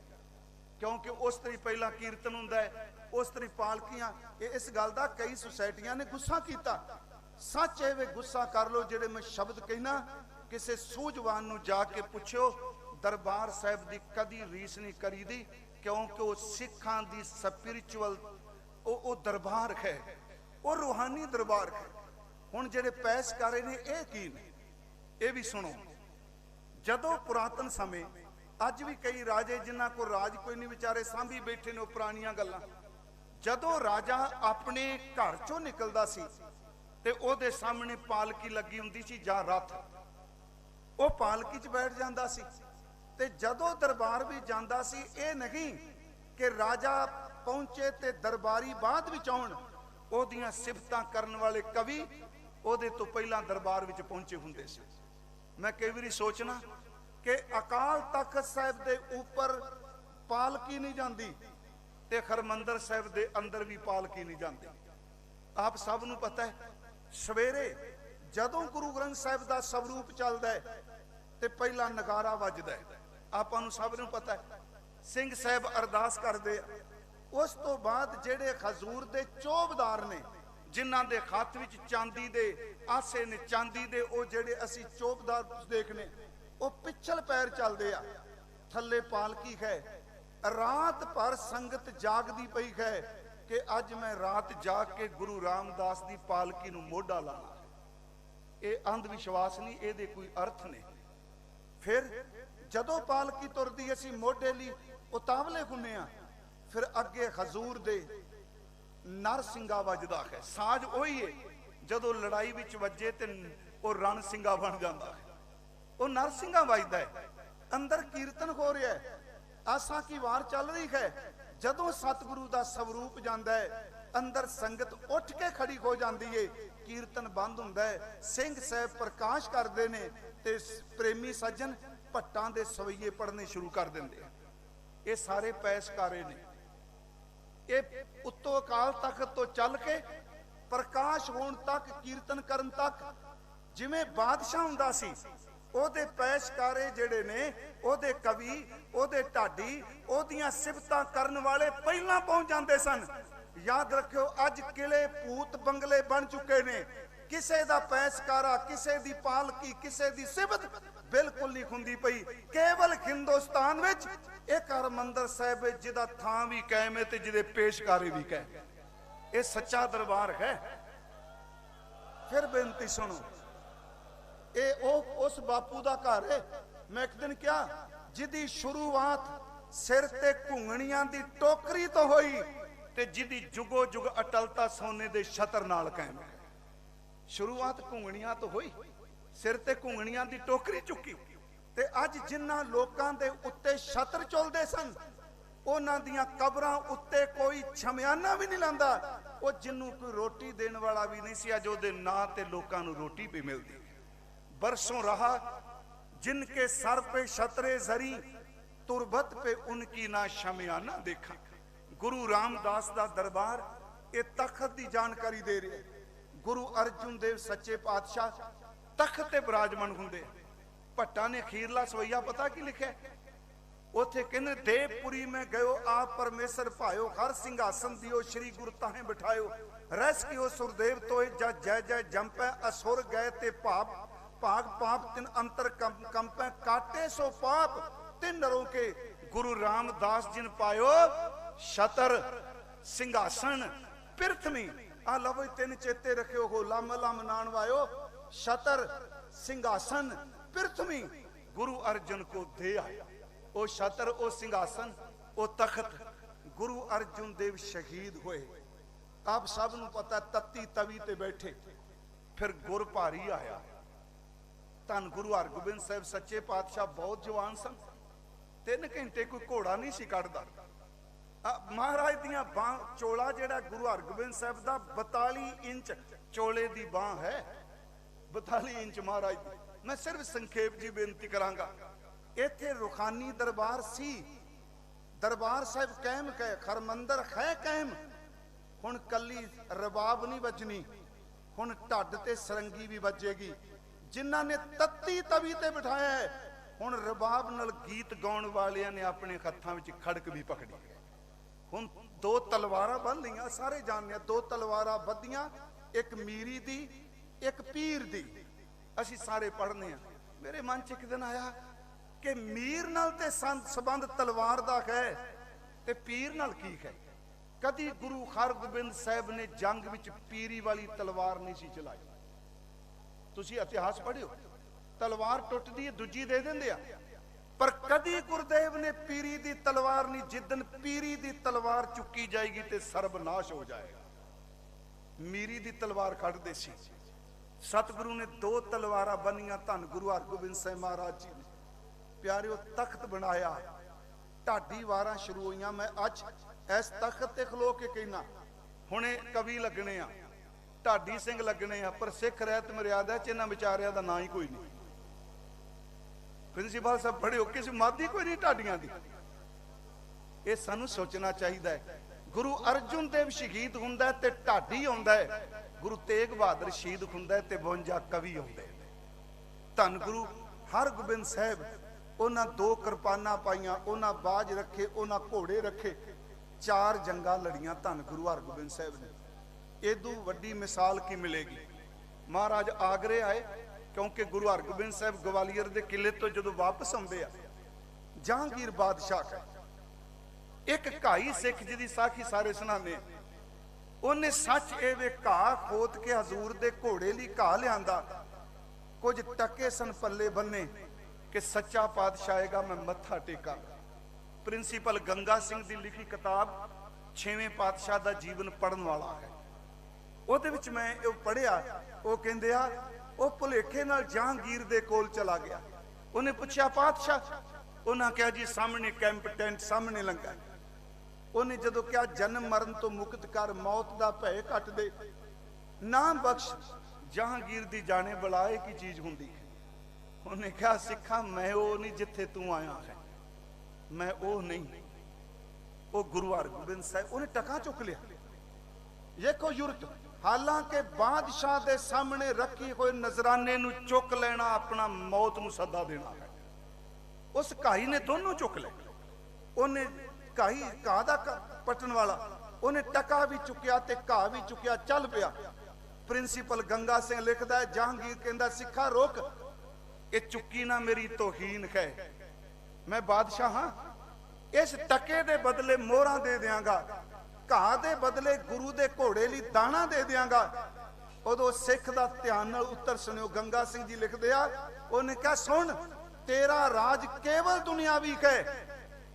क्योंकि उस तरी पहला कीर्तन हुंदा है, उस तरी पालकियां। इस गल दा कई सोसाइटियां ने गुस्सा किया। सच है वे गुस्सा कर लो जेड़े मैं शब्द कहना। किसी सूझवान नूं जाके पुछो, दरबार साहिब दी कदी रीस नहीं करी दी, क्योंकि वो सिखां दी स्पिरिचुअल वो दरबार है, वो रूहानी दरबार है। हुण जेड़े पैसकारे ने ये की ने, ये भी सुनो। जदों पुरातन समय, अज भी कई राजे जिन्हां को राज कोई नहीं, विचारे सांभी बैठे ने पुरानियां गल्लां। जदों राजा अपने घर चों निकलदा सी ते ओदे सामने पालकी लगी हुंदी सी जां रथ, वो पालकी च बैठ जांदा सी। ते जदों दरबार भी जांदा सी, ये नहीं कि राजा पहुंचे ते दरबारी बाद विच आउण। ओदियां सिफतां करन वाले कवि ओदे तो पहला दरबार विच पहुंचे हुंदे सी। मैं कई बारी सोचना कि अकाल तख्त साहिब दे ऊपर पालकी नहीं जाती ते हरमंदर साहिब दे अंदर भी पालकी नहीं जाती। आप सब नूं पता है, सवेरे जदों गुरु ग्रंथ साहिब दा स्वरूप चलदा है ते पहला नगारा वजदा है। आपां नूं सब नूं पता है, सिंह साहिब अरदास करदे, उस तो बाद जेड़े हजूर दे चौबदार ने जिन्हां दे हत्थ विच चांदी दे आसे ने, चांदी दे ओ जेड़े असी चौकदार देखने, ओ पिछल पैर चलदे आ, थल्ले पालकी है। रात भर संगत जागदी पई है कि अज मैं रात जाग के गुरु रामदास दी पालकी नूं मोढा लाना। ये अंध विश्वास नहीं, ये कोई अर्थ ने। फिर जदों पालकी तुरदी असी मोढे लई उतावले हुंदे आ, फिर अगे हजूर दे नरसिंगा वजदा है। साज उही है जदों लड़ाई विच वजे ते वो रण सिंगा बन जाता है, वो नरसिंगा वजदा है। अंदर कीर्तन हो रहा है, आसा की वार चल रही है। जदों सतगुरु दा स्वरूप जांदा है, अंदर संगत उठ के खड़ी हो जाती है, कीर्तन बंद हुंदा है, सिंह साहब प्रकाश करते हैं ते प्रेमी सज्जन भट्टां दे सवैये पढ़ने शुरू कर देंगे। ये सारे पैसकारे ने। ये उत्तों अकाल तखत तो चल के प्रकाश होण तक, कीर्तन करन तक जिवें बादशाह हुंदा सी, ओदे पैसकारे जेड़े ने, ओदे कवि, ओदे ढाडी, ओदियां सिफतां करन वाले पहलां पहुंच जांदे सन। याद रखियो, अज किले भूत बंगले बन चुके ने। किसे दा पैसकारा, किसे दी पालकी, किसे दी सिफत बिल्कुल नहीं हुंदी पई। केवल हिंदुस्तान विच एक हरमंदर साहिब जिहदा थां भी कायम है ते जिहदे पेशकारे भी कायम। ये सच्चा दरबार है। फिर बेनती सुनो, ये उस बापू दा घर है। मैं एक दिन क्या, जिहदी शुरुआत सिर ते घुंगणियां दी टोकरी तो होई ते जिहदी जुगो जुग अटलता सोने दे छतर नाल कायम है। शुरुआत घुंगणियां तो होई, सिर ते घुंगणियां दी टोकरी चुकी ते अज जिन्हां लोकां दे उत्ते छतर चुलदे सन, उन्हां दियां कबरां उत्ते कोई छमियाना भी नहीं लांदा। वो जिन्नू कोई रोटी देण वाला भी नहीं सी, अज ओहदे नां ते लोकां नूं रोटी भी मिलदी। बरसों रहा जिनके सर पे छतरे जरी, तुरबत पे उनकी ना शमियाना देखा। गुरु रामदास दा दरबार ये तखत की जानकारी दे रहे। गुरु अर्जुन देव सच्चे पातशाह तखत ते विराजमान हुंदे। भट्टा ने खीरला सवैया पता की लिखा, उथे कहने देवपुरी में गयो आप परमेश्वर भायो, हर सिंहासन दियो श्री गुरु ताहे बिठायो। रस कियो सुरदेव तोय जय जय जय जंपै, असुर गए ते पाप भाग पाप तिन अंतर कंपै, काटे सो पाप तिन नरों के। गुरु रामदास जिन पायो छतर सिंहासन पृथ्वी। आ लवो तीन चेते रखियो हो, लम लम नान वायो छतर सिंहासन पृथ्वी। गुरु अर्जुन को दे आया ओ छतर, ओ सिंहासन, ओ तखत। गुरु अर्जुन देव शहीद हुए। आप सब नूं पता, तत्ती तवी ते बैठे। फिर गुर भारी आया। धन गुरु हरगोबिंद साहब सच्चे पातशाह बहुत जवान सन। 3 घंटे कोई घोड़ा नहीं सी कढ़दा। महाराज दियां बांह, चोला जेड़ा गुरु हरगोबिंद साहब दा 42 इंच चोले दी बांह है। 42 इंच महाराज दी। मैं सिर्फ संखेप जी बेनती करांगा, इत्थे रुखानी दरबार सी। दरबार साहब कायम है, हरमंदर है कायम। हुण कली रबाब नहीं बजनी, हुण ढड्ड ते सरंगी भी बजेगी। जिन्हां ने तत्ती तवी ते बिठाया है, हुण रबाब नाल गीत गाउण वालियां ने अपने हत्थां विच खड़क भी पकड़ी। हुण 2 तलवारां बन लईआं, सारे जानने 2 तलवारां बधियां, एक मीरी दी एक पीर दी। असीं सारे पढ़ने आ। मेरे मन च एक दिन आया कि मीर नाल ते संबंध तलवार दा है ते पीर नाल की है। कदी गुरु हरगोबिंद साहब ने जंग विच पीरी वाली तलवार नहीं सी चलाई। तुसी इतिहास पढ़ियो, तलवार टुटदी है दूजी दे देंदे आ, पर कदी गुरुदेव ने पीरी दी तलवार नहीं। जिदन पीरी दी तलवार चुकी जाएगी ते सर्वनाश हो जाएगा। मीरी दी तलवार कढ़दे सी। सतगुरु ने 2 तलवारां बनियां। धन गुरु हरगोबिंद साहब महाराज जी ने प्यारिओ तख्त बनाया। ढाडी वारां शुरू होईयां। मैं अज इस तख्त ते खलो के कहना, हुणे कवि लगने आ, ढाडी सिंह लगने आ, पर सिख रहत मर्यादा च इन्हां विचारियां दा नां ही कोई नहीं। प्रिंसीपल साहब बड़े हो, किसी मादी कोई नहीं ढाडियां दी। ये सानू सोचना चाहिए है। गुरु अर्जुन देव शहीद हुंदा है ते ढाडी आउंदा है। गुरु तेग बहादुर शहीद हुंदा है ते 52 कवि आउंदे। धन गुरु हरगोबिंद साहब, उन्हां 2 किरपानां पाईयां, उन्हां बाज रखे, उन्हां घोड़े रखे, 4 जंगां लड़ियां धन गुरु हरगोबिंद साहब ने। इदू वड्डी मिसाल की मिलेगी। महाराज आगरे आए, क्योंकि गुरु हरगोबिंद साहब ग्वालियर के किले तो जो वापस आते आ, जहांगीर बादशाह है एक घाई सिख जी की साखी सारे सुनाने, उन्हें सच ए वे घा खोद के हजूर दे घोड़े लिए घा लिया, कुछ टके सन पल्ले बन्ने कि सच्चा पातशाह आएगा मैं मत्था टेका। प्रिंसीपल गंगा सिंह की लिखी किताब 6वें पातशाह का जीवन पढ़न वाला है, ਉਹਦੇ ਵਿੱਚ मैं वो पढ़िया, वो कहते आ वो भुलेखे नाल जहांगीर दे कोल चला गया। उन्हें पूछा पातशाह, उन्हें कहा जी सामने कैंप टेंट सामने लंगा। उन्हें जदों कहा जन्म मरण तो मुक्त कर, मौत का भय घट दे, ना बख्श, जहांगीर दी जाने बलाए की चीज होंदी है। उन्हें कहा सिखा मैं वो नहीं जिथे तू आया है, मैं वो नहीं, वो गुरु हरगोबिंद साहब। उन्हें टका चुक लिया, देखो युरत, हालांकि बादशाह के सामने रखी हुए नजराने नू चुक लेना अपना मौत नू सदा देना है। उस घाई ने दोनों चुक ले, उन्हें घाई घा दा पटन वाला, उन्हें टका भी चुकिया ते घा भी चुकिया, चल पिया। प्रिंसीपल गंगा सिंह लिखता है, जहांगीर कहता सिखा रोक, ये चुकी ना मेरी तौहीन है, मैं बादशाह हाँ, इस टके दे बदले मोहरा दे दियांगा, घा दे बदले गुरु दे घोड़े लिए दाना दे दियांगा। उदों सिख दा ध्यान नाल उत्तर सुनियो, गंगा सिंह जी लिखते आ, उन्हें कहा सुन तेरा राज केवल दुनियावी है,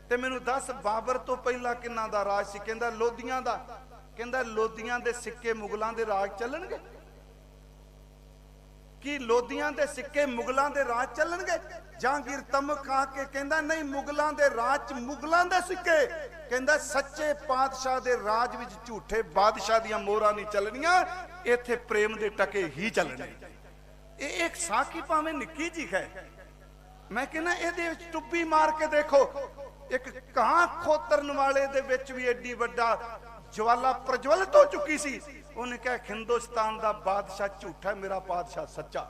ते मैनू दस बाबर तो पहला किन्ना दा राज सी? कहंदा लोधियां दा। कहंदा लोधियां दे सिक्के मुगलां दे राज चलणगे? कि लोधियां दे सिक्के मुगलां दे राज चलणगे? जहांगीर तमक खा के कहंदा नहीं, मुगलां दे राज च मुगलां दे सिक्के, कहंदा सच्चे पातशाह दे राज विच झूठे बादशाह दियां मोहरां नहीं चलणियां, इत्थे प्रेम दे टके ही चलणे। ये एक साखी भावें निक्की जी है, मैं कहना इहदे विच टुब्बी मार के देखो, एक घाह खोतरन वाले दे विच भी एडी वड्डा ज्वाला प्रज्वलित हो चुकी सी। उन्हें कहा हिंदुस्तान का बादशाह झूठा, मेरा बादशाह सच्चा।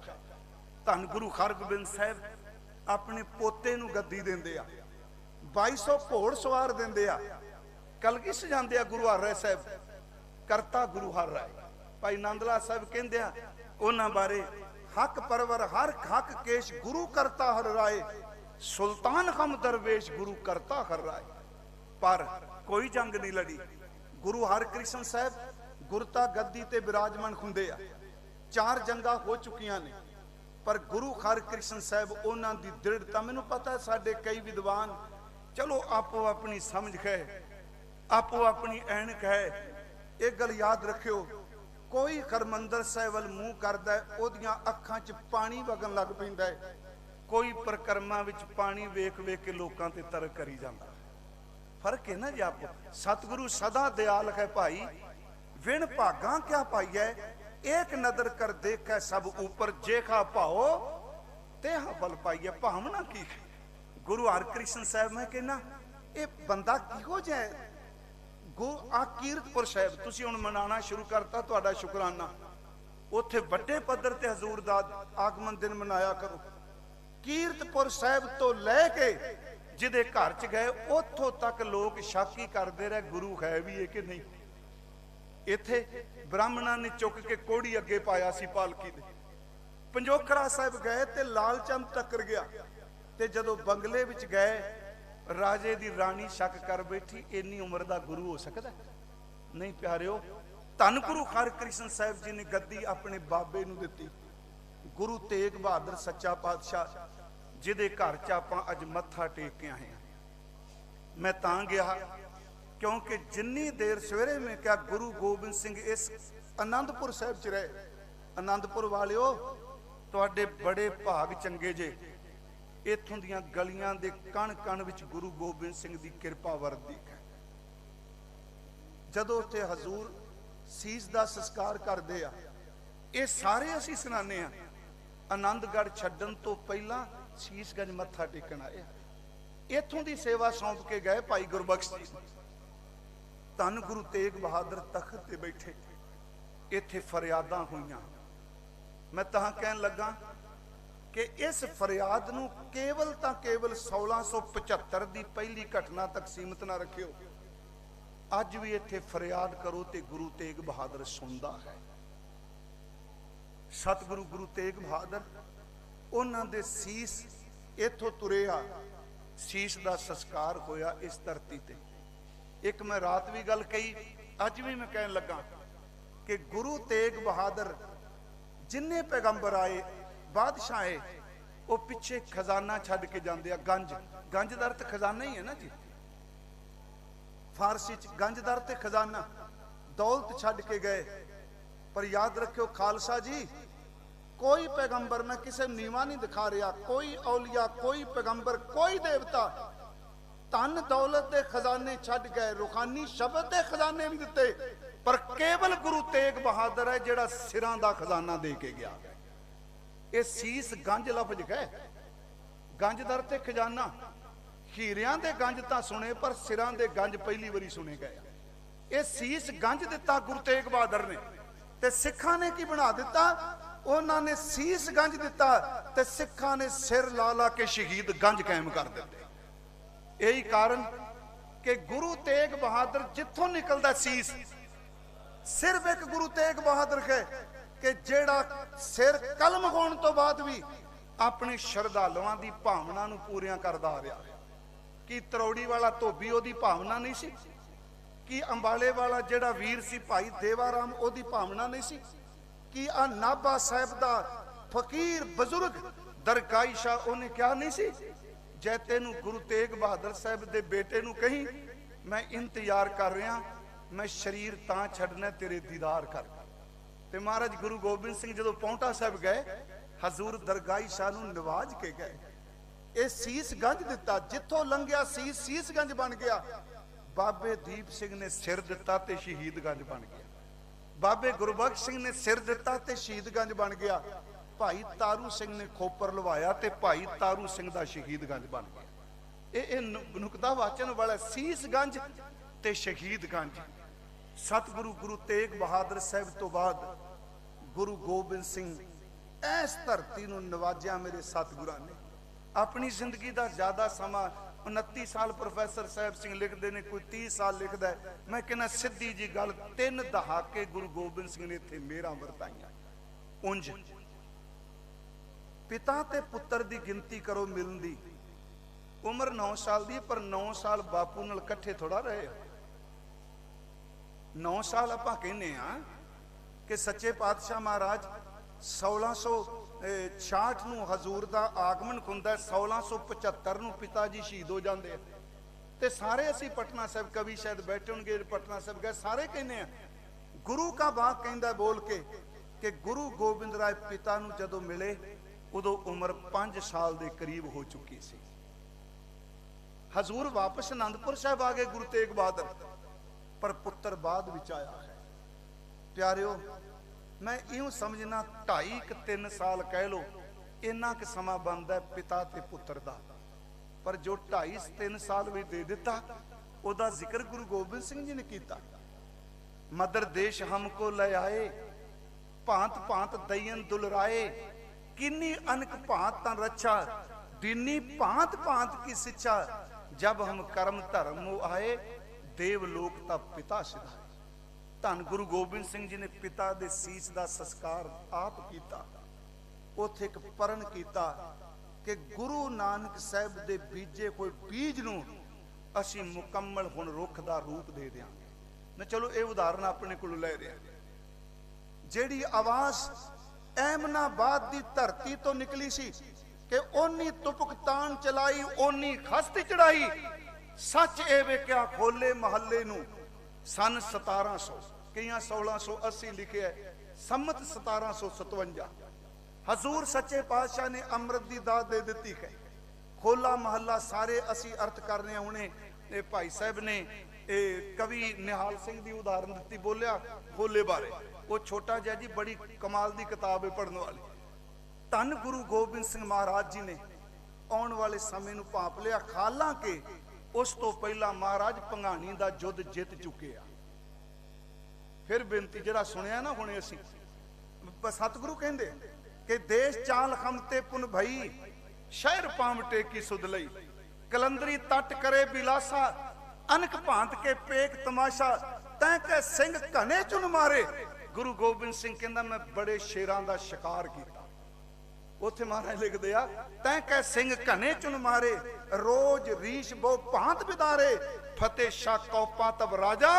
धन गुरु हरगोबिंद साहब अपने पोते नूं गद्दी देंदे आ, 2200 घोड़ सवार देंदे आ, कलगी सजांदे आ गुरु हर राय साहब, करता गुरु हर राय। भाई नंदला साहब कहंदे आ उन्हां बारे, हक परवर हर हक केश गुरु करता हर राय, सुल्तान हम दरवेश गुरु करता हर राय। पर कोई जंग नहीं लड़ी। गुरु हरकृष्ण साहब गुरता गद्दी ते विराजमान हुंदे आ, 4 जंगा हो चुकियां ने, पर गुरु हरकृष्ण साहब उन्हां दी दृढ़ता, मैनूं पता है साडे कई विद्वान चलो आपो अपनी समझ है, आपो अपनी ऐनक है, एक गल याद रखियो, कोई हरमंदर साहिब वल मूँह करदा है ओदियां अखां च पानी वगन लग पैंदा है, कोई परिक्रमा विच पानी वेख वेख के लोकां ते तरक करी जांदा। फर्क है ना जी। आपको सतगुरु सदा दयाल है भाई, विण भागा क्या पाई है, एक नदर कर देखै सब ऊपर, जेखा भाओ तेहा फल पाई है। भावना की गुरु हरकृष्ण साहब, मैं कहना ये बंदा किहो जिहा है। आ कीरतपुर साहब तुसीं हुण मनाना शुरू करता, तुहाडा शुकराना, उत्थे वड्डे पद्धर ते हजूर दा आगमन दिन मनाया करो। कीरतपुर साहब तो लैके जिदे घर च गए उथों तक लोग शक ही करते रहे गुरु है भी है कि नहीं। इत्थे ब्राह्मणा ने चुक के कोड़ी अगे पाया सी पालकी दे, पंजोखड़ा साहब गए ते लालचंद टक्कर गया, ते जदों बंगले विच गए राजे दी रानी शक कर बैठी, इन्नी उम्र दा गुरु हो सकदा नहीं? प्यारिओ, धन गुरु हरकृष्ण साहब जी ने गद्दी अपने बाबे नूं दित्ती, गुरु तेग बहादुर सच्चा पातशाह जिदे घर च आपां अज मत्था टेक के आए। मैं तां गया क्योंकि जिन्नी देर सवेरे में क्या गुरु गोबिंद सिंह इस आनंदपुर साहब च रहे। आनंदपुर वालिओ तुहाडे बड़े भाग चंगे जे, इत्थों दीयां गलियां दे कण कण विच गुरु गोबिंद सिंह दी किरपा वरदी है। जदों उत्थे हजूर सीस दा संस्कार करदे आ, ये सारे असीं सुनाने आ, आनंदगढ़ छड्डण तो पहला शीशगंज मत्था टेकण आए, इत्थों दी सेवा सौंप के गए भाई गुरबख्श जी। धन गुरु तेग बहादुर तख्त ते बैठे, इत्थे फरियादां होईयां। मैं तां कहण लगा कि इस फरियाद नूं केवल तां केवल 1675 दी पहली घटना तक सीमित ना रखियो। अज भी इत्थे फरियाद करो तो गुरु तेग बहादुर सुनता है। सतगुरु गुरु तेग बहादुर उन्हां दे सीस इथों तुरिया, सीस का संस्कार होया इस धरती ते। एक मैं रात भी गल कही, अज भी मैं कहन लगा कि गुरु तेग बहादुर जिन्ने पैगंबर आए, बादशाह आए, वो पिछे खजाना छड्ड के जाते हैं। गंज, गंज का अर्थ खजाना ही है ना जी, फारसी च गंज का अर्थ खजाना, दौलत छड्ड के गए। पर याद रखियो खालसा जी, कोई पैगंबर, मैं किसी नीवा नहीं दिखा रहा, कोई औलिया, कोई पैगंबर, कोई देवता धन दौलत के खजाने छड्ड गए, रूहानी शब्द के खजाने भी दिते, पर केवल गुरु तेग बहादुर है जिहड़ा सिरां दा खजाना दे के गया। ये सीस गंज लफज गए, गंज दर ते खजाना, हीरियां दे गंज तां सुने पर सिरां दे गंज पहली बारी सुने गए। ये सीस गंज दिता गुरु तेग बहादुर ने, ते सिखां ने की बना दिता, उन्होंने सीस गंज दिता ते सिखां ने सिर ला ला के शहीद गंज कायम कर दिते। यही कारण कि गुरु तेग बहादुर जिथों निकलदा सीस, सिर्फ एक गुरु तेग बहादुर है कि जेड़ा सिर कलम होने तो बाद भी अपने श्रद्धालुओं की भावना नूं पूरियां करदा आ रहा है। कि तरौड़ी वाला धोबी ओदी भावना नहीं सी, कि अंबाले वाला जेड़ा वीर सी भाई देवाराम ओदी भावना नहीं सी, कि आ नाभा साहिब दा फकीर बजुर्ग दरगाही शाह उन्हें क्या नहीं सी। जै तेनू गुरु तेग बहादुर साहब दे बेटे नू कहीं मैं इंतजार कर रहा, मैं शरीर तां छड्डना तेरे दीदार कर। ते महाराज गुरु गोबिंद सिंह जदों पौंटा साहब गए, हजूर दरगाही शाह नू नवाज के गए, ये सीस गंज दिता, जिथों लंघिया सीस सीसगंज बन गया। बाबे दीप सिंह ने सिर दिता ते शहीदगंज बन गया, बाबे गुरबख्श सिंह ने सिर दिता ते शहीदगंज बन गया, भाई तारू सिंह ने खोपर लवाया ते भाई तारू सिंह दा शहीदगंज बन गया। ये नुकता वाचन वाला सीसगंज ते शहीदगंज। सतगुरु गुरु तेग बहादुर साहब तो बाद गुरु गोबिंद सिंह इस धरती नूं नवाजिया। मेरे सतगुरां ने अपनी जिंदगी का ज्यादा समा 29 साल प्रोफैसर साहब सिंह लिखते हैं, कोई 30 साल लिखता है। मैं कहना सीधी जी गल, 3 दहाके गुरु गोबिंद सिंह ने इत्थे मेरा वरताइयां। उंज पिता ते पुत्र की गिनती करो मिलन दी, उम्र 9 साल दी, पर 9 साल बापू नाल कट्ठे थोड़ा रहे। 9 साल आपां कहने कि सच्चे पातशाह महाराज 1666 नूं हजूर दा आगमन हुंदा, 1675 नूं पिता जी शहीद हो जाते। ते सारे असी पटना साहब, कवि शायद बैठे होंगे पटना साहब गए, सारे कहने गुरु का बाग कहंदा बोल के कि गुरु गोबिंद राय पिता नूं जदों मिले उदों उम्र 5 साल के करीब हो चुकी सी। हजूर वापस आनंदपुर साहब आ गए गुरु तेग बहादुर, पर पुत्र बाद विच आया है। प्यारिओ, मैं यूं समझना 2.5-3 साल कह लो, इन्ना क समा बनता है पिता ते पुत्र दा, पर जो 2.5-3 साल भी दे दिता, उदा जिक्र गुरु गोबिंद सिंह जी ने किया। मदर देश हमको ले आए, भांत भांत दयन दुलराए, किन्नी अनक भांत तन रक्षा, दीनी भांत भांत की शिक्षा, जब हम कर्म धर्म आए, देवलोक ता पिता सिधाए। धन गुरु गोबिंद सिंह जी ने पिता दे सीस दा संस्कार आप किया। उथे एक परण किया कि गुरु नानक साहब दे बीजे कोई बीज नूं असी मुकम्मल हुण रुख दा रूप दे देंगे। मैं चलो ये उदाहरण अपने को ले रहा, जेड़ी आवाज एमनाबाद दी धरती तो निकली सी कि ओनी तुपक तान चलाई, ओनी खस्त चढ़ाई, सच ए वेख्या खोले महल्ले नूं सन 1700, कई 1680 लिखे है, सम्मत 1757। हजूर सच्चे पातशाह ने अमृत की दात दे दी है। खोला महल्ला सारे असी अर्थ कर रहे हुणे। भाई साहब ने कवि निहाल सिंह की उदाहरण दी, बोलिया खोले बारे, वो छोटा जिहा जी बड़ी कमाल की किताब है पढ़ने वाली। धन गुरु गोबिंद सिंह महाराज जी ने आने वाले समय नूं भांप लिया, हालांकि उस तो पहला महाराज भंगाणी का युद्ध जित चुके आ। फिर बेनती जरा सुनिया ना हुणे असीं, सतगुरु कहंदे कि देश चाल खमते पुन भई, शहर पावटे की सुध लई, कलंदरी तट करे बिलासा, अनक भांत के पेक तमाशा तैं कै सिंह घने चुन मारे। गुरु गोबिंद सिंह कहंदा मैं बड़े शेरां दा शिकार कीता। उत्थे महाराज लिखदे आ तैं कै सिंह घने चुन मारे, रोज रीश बो भांत बिदारे। फतेह शाह कौपा तब राजा,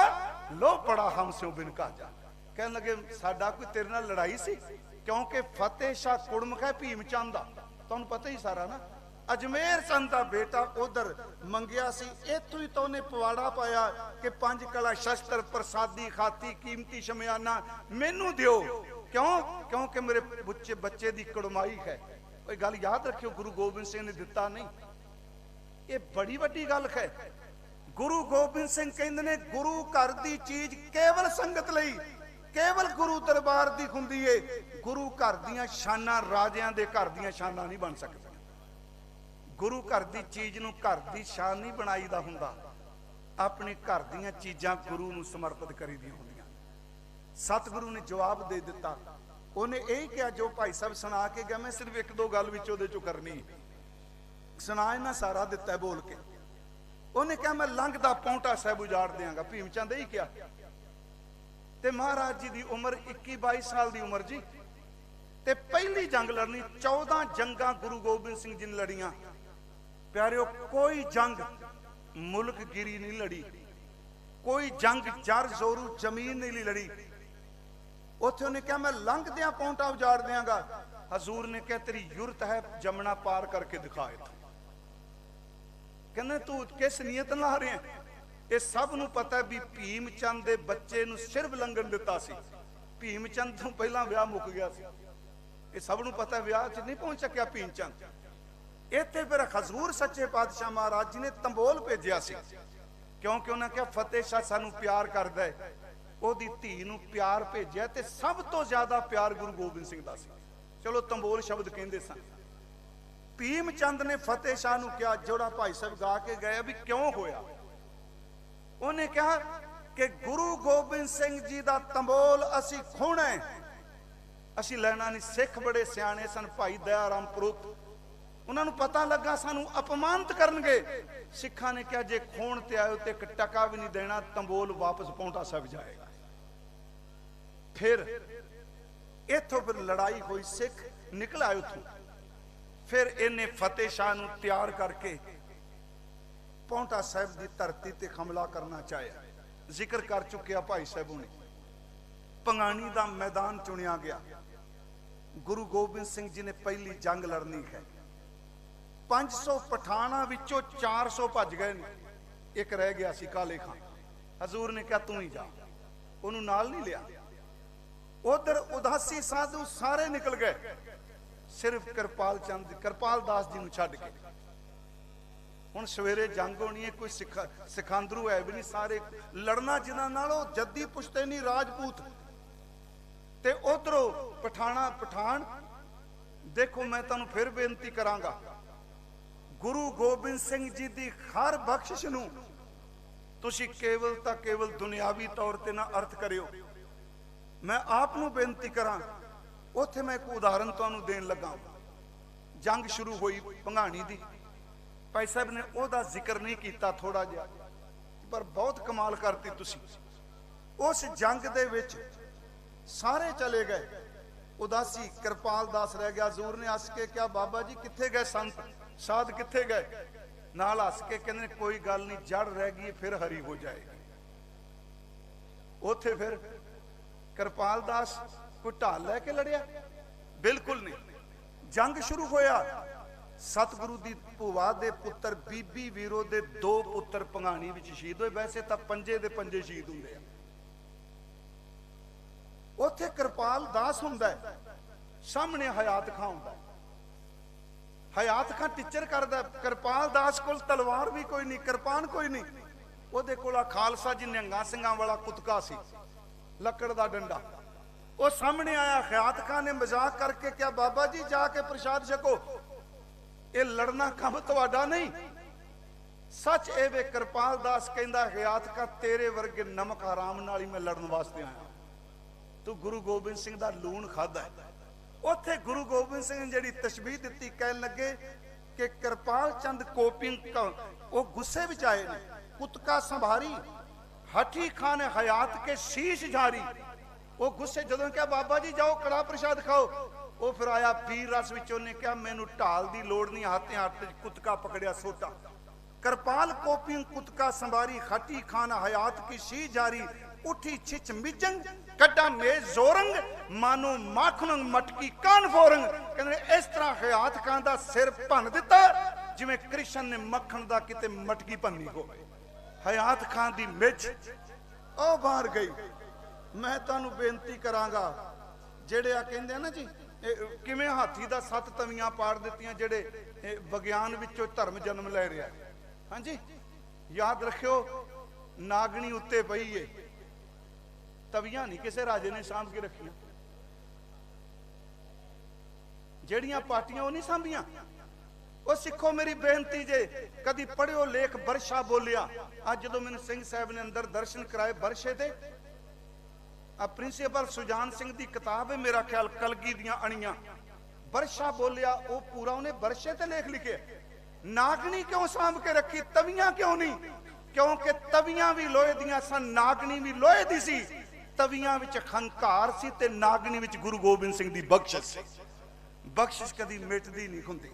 लो पड़ा हम स्यों बिन काजा। कहन लगे साडा कोई तेरे नाल लड़ाई सी, क्योंकि फतेह शाह कुड़मख है भीम चंद दा, तुहानूं पता ही सारा ना। अजमेर चंद का बेटा उधर मंगिया सी, इत्थों ही तो उन्हें पवाड़ा पाया कि 5 कला शस्त्र प्रसादी खाती कीमती शमियाना मैनू दियो। क्यों? क्योंकि मेरे बच्चे की कड़माई है। कोई गल याद रखियो, गुरु गोबिंद सिंह ने दिता नहीं, ये बड़ी वड्डी गल है। गुरु गोबिंद सिंह कहंदे ने गुरु घर की चीज केवल संगत लई, केवल गुरु दरबार की हुंदी है। गुरु घर दियां शानां राजियां दे घर दियां शानां नहीं बन सकदी। गुरु घर की चीज नूं घर की शान नहीं बनाईदा हुंदा, अपने घर दियां चीज़ां गुरु नूं समर्पित करीदियां हुंदियां। सतगुरु ने जवाब दे दिता। उन्हें यही कहा जो भाई साहब सुना के गया, मैं सिर्फ 1-2 गल विच उहदे चों करनी सुना इन्ना सारा दिता है बोल के। उन्हें कहा मैं लंघदा पौंटा साहिब उजाड़ देंगा। भीम चंद यही कहा। ते महाराज जी की उम्र 21-22 साल की उम्र जी, ते पहली जंग लड़नी। 14 जंगां गुरु गोबिंद सिंह जी ने लड़ियां। प्यारिओ कोई जंग मुल्क गिरी नहीं लड़ी, कोई जंग जर जोरू जमीन नहीं लड़ी। उत्थे उन्हें कहा मैं लंघदियां पौंटा उजाड़ देंगा। हजूर ने कहा तेरी युरत है जमना पार करके दिखा। कहने तू किस नीयत नाल आ रहे हैं? ये सब नूं पता है भी भीम चंद दे बच्चे नूं सिर्फ लंघन दिता सी। भीम चंद तो पहला विआह मुक गया सी। ये सब नूं पता है, विआह च नहीं पहुंच सकिया भीम चंद। इत्थे फिर हजूर सच्चे पातशाह महाराज जी ने तंबोल भेजिया सी, क्योंकि उन्हें कहा फतेह शाह सानू प्यार करदा है, ओदी धी नूं प्यार भेजिया। ते सब तो ज्यादा प्यार गुरु गोबिंद सिंह दा सी। चलो तंबोल शब्द कहंदे सन। भीम चंद ने फतेह शाह नूं कहा, जोड़ा भाई साहब गा के गए भी क्यों होया? उन्हें कहा कि गुरु गोबिंद सिंह जी दा तंबोल असी खोना है, असी लेना नहीं। सिख बड़े सियाणे सन, भाई दया राम पुरुत, उन्होंने पता लगा सानू अपमानित करनगे। सिखा ने कहा जे खोण ते आयो तो 1 टका भी नहीं देना, तंबोल वापस पौंटा साहिब जाएगा। फिर इथों फिर लड़ाई हुई, सिख निकल आए उथों। फिर इन्हें फतेह शाह नूं तैयार करके पौंटा साहिब की धरती ते हमला करना चाहया। जिक्र कर चुके भाई साहबों ने। भंगाणी का मैदान चुनिया गया। गुरु गोबिंद सिंह जी ने पहली जंग लड़नी है। 500 पठाना विचों 400 भज गए, एक रह गया सी काले खां। हजूर ने कहा तू ही जा, उन्होंने नाल नहीं लिया। उधर उदासी साधु सारे निकल गए, सिर्फ कृपाल चंद कृपाल दास जी नूं छड्ड के। हुण सवेरे जंग होनी है, कोई सिखांदरू है भी नहीं, सारे लड़ना जिन्हां नालों जद्दी पुश्तैनी राजपूत। ते उधरों पठाना पठान। देखो मैं तुहानूं फिर बेनती करांगा, गुरु गोबिंद सिंह जी की हर बख्शिश नूं तुसीं केवल तां केवल दुनियावी तौर ते ना अर्थ करियो। मैं आप नूं बेनती करां, उत्थे मैं एक उदाहरण तुहानूं देण लगा। जंग शुरू हुई भंगाणी दी। भाई साहब ने ओहदा जिक्र नहीं किया, थोड़ा जिहा, पर बहुत कमाल करती तुसीं। उस जंग दे विच सारे चले गए, उदासी कृपाल दास रह गया। हजूर ने हस के क्या बाबा जी कित्थे गए संत साध, कित्थे गए? नाल हस के कहंदे कोई गल नहीं, जड़ रह गई फिर हरी हो जाएगी। उथे फिर कृपाल दास कोई ढाल लैके लड़िया? बिल्कुल नहीं। जंग शुरू होया। सतगुरु दी भूआ दे पुत्र बीबी वीरो दे 2 पुत्र भंगाणी विच शहीद होए। वैसे तो 5 दे 5 शहीद हुंदे आ। उथे कृपाल दास हुंदा है, सामने हयात खां हुंदा है। हयात खां टीचर करदा। कृपाल दास कोल तलवार भी कोई नहीं, कृपान कोई नहीं। ਉਹਦੇ ਕੋਲ ਖਾਲਸਾ जी ਨਿਹੰਗਾਂ ਸਿੰਘਾਂ वाला कुतका सी, लकड़ का डंडा। वो सामने आया। खयात खान ने मजाक करके क्या बाबा जी जाके प्रसाद छको, ये लड़ना काम तुहाडा नहीं। सच ए वे कृपाल दास कहंदा खयात खां तेरे वर्गे नमक हराम नाल ही मैं लड़न वास्ते आया, तू गुरु गोबिंद सिंह दा लूण खादा है। उत्थे गुरु गोबिंद सिंह ने जिहड़ी तशबीह दित्ती, कहन लगे कि कृपाल चंद कोपिंग वो गुस्से विच आए ने, कुतका संभारी हठी खान हयात के शीश झारी। वो गुस्से जदों क्या बाबा जी जाओ कड़ा प्रसाद खाओ, वो फिर आया पीर रस विच, उन्हें क्या मैनू ढाल दी लोड़ नहीं, हाथे हाथ कुतका पकड़िया सोटा। कृपाल कोपिंग कुतका संभारी हठी खान हयात की शीश जारी। उठी छिछ मिजंग कड्डा मेज जोरंग, मानो माखनंग मटकी कान फोरंग। कहते इस तरह हयात खान का सिर भन दिता जिवें कृष्ण ने मक्खन का किते मटकी भन्नी हो। हयात खान की मिज ओ बाहर गई। मैं तुहानू बेनती करांगा, जेड़े आ कहंदे ना जी किवें हाथी दा 7 तवियां पाड़ दित्तियां, जेड़े विज्ञान विचों धर्म जन्म ले रहा। हाँ जी, याद रखियो नागनी उत्ते पई है, तवियां नहीं किसी राजे ने सांभ के रखियां, जेड़ियां पाटियां वो नहीं सांभियां। वो सिखो मेरी बेनती जे, कदी पढ़ियो लेख बरशा बोलिया। अज जो मैंने सिंह साहब ने अंदर दर्शन कराए बरशे ते, प्रिंसीपल सुजान सिंह की किताब है मेरा ख्याल कलगी दियां अणियां, बरशा बोलिया वो पूरा उन्हें बरशे ते लेख लिखे। नागनी क्यों सांभ के रखी, तवियां क्यों नहीं? क्योंकि तवियां भी लोहे दियां सन, नागनी भी लोहे दी सी। तवियां विच खंकार सी ते नागनी विच गुरु गोबिंद सिंह दी बख्शिश सी। बख्शिश कदी मिटदी नहीं हुंदी।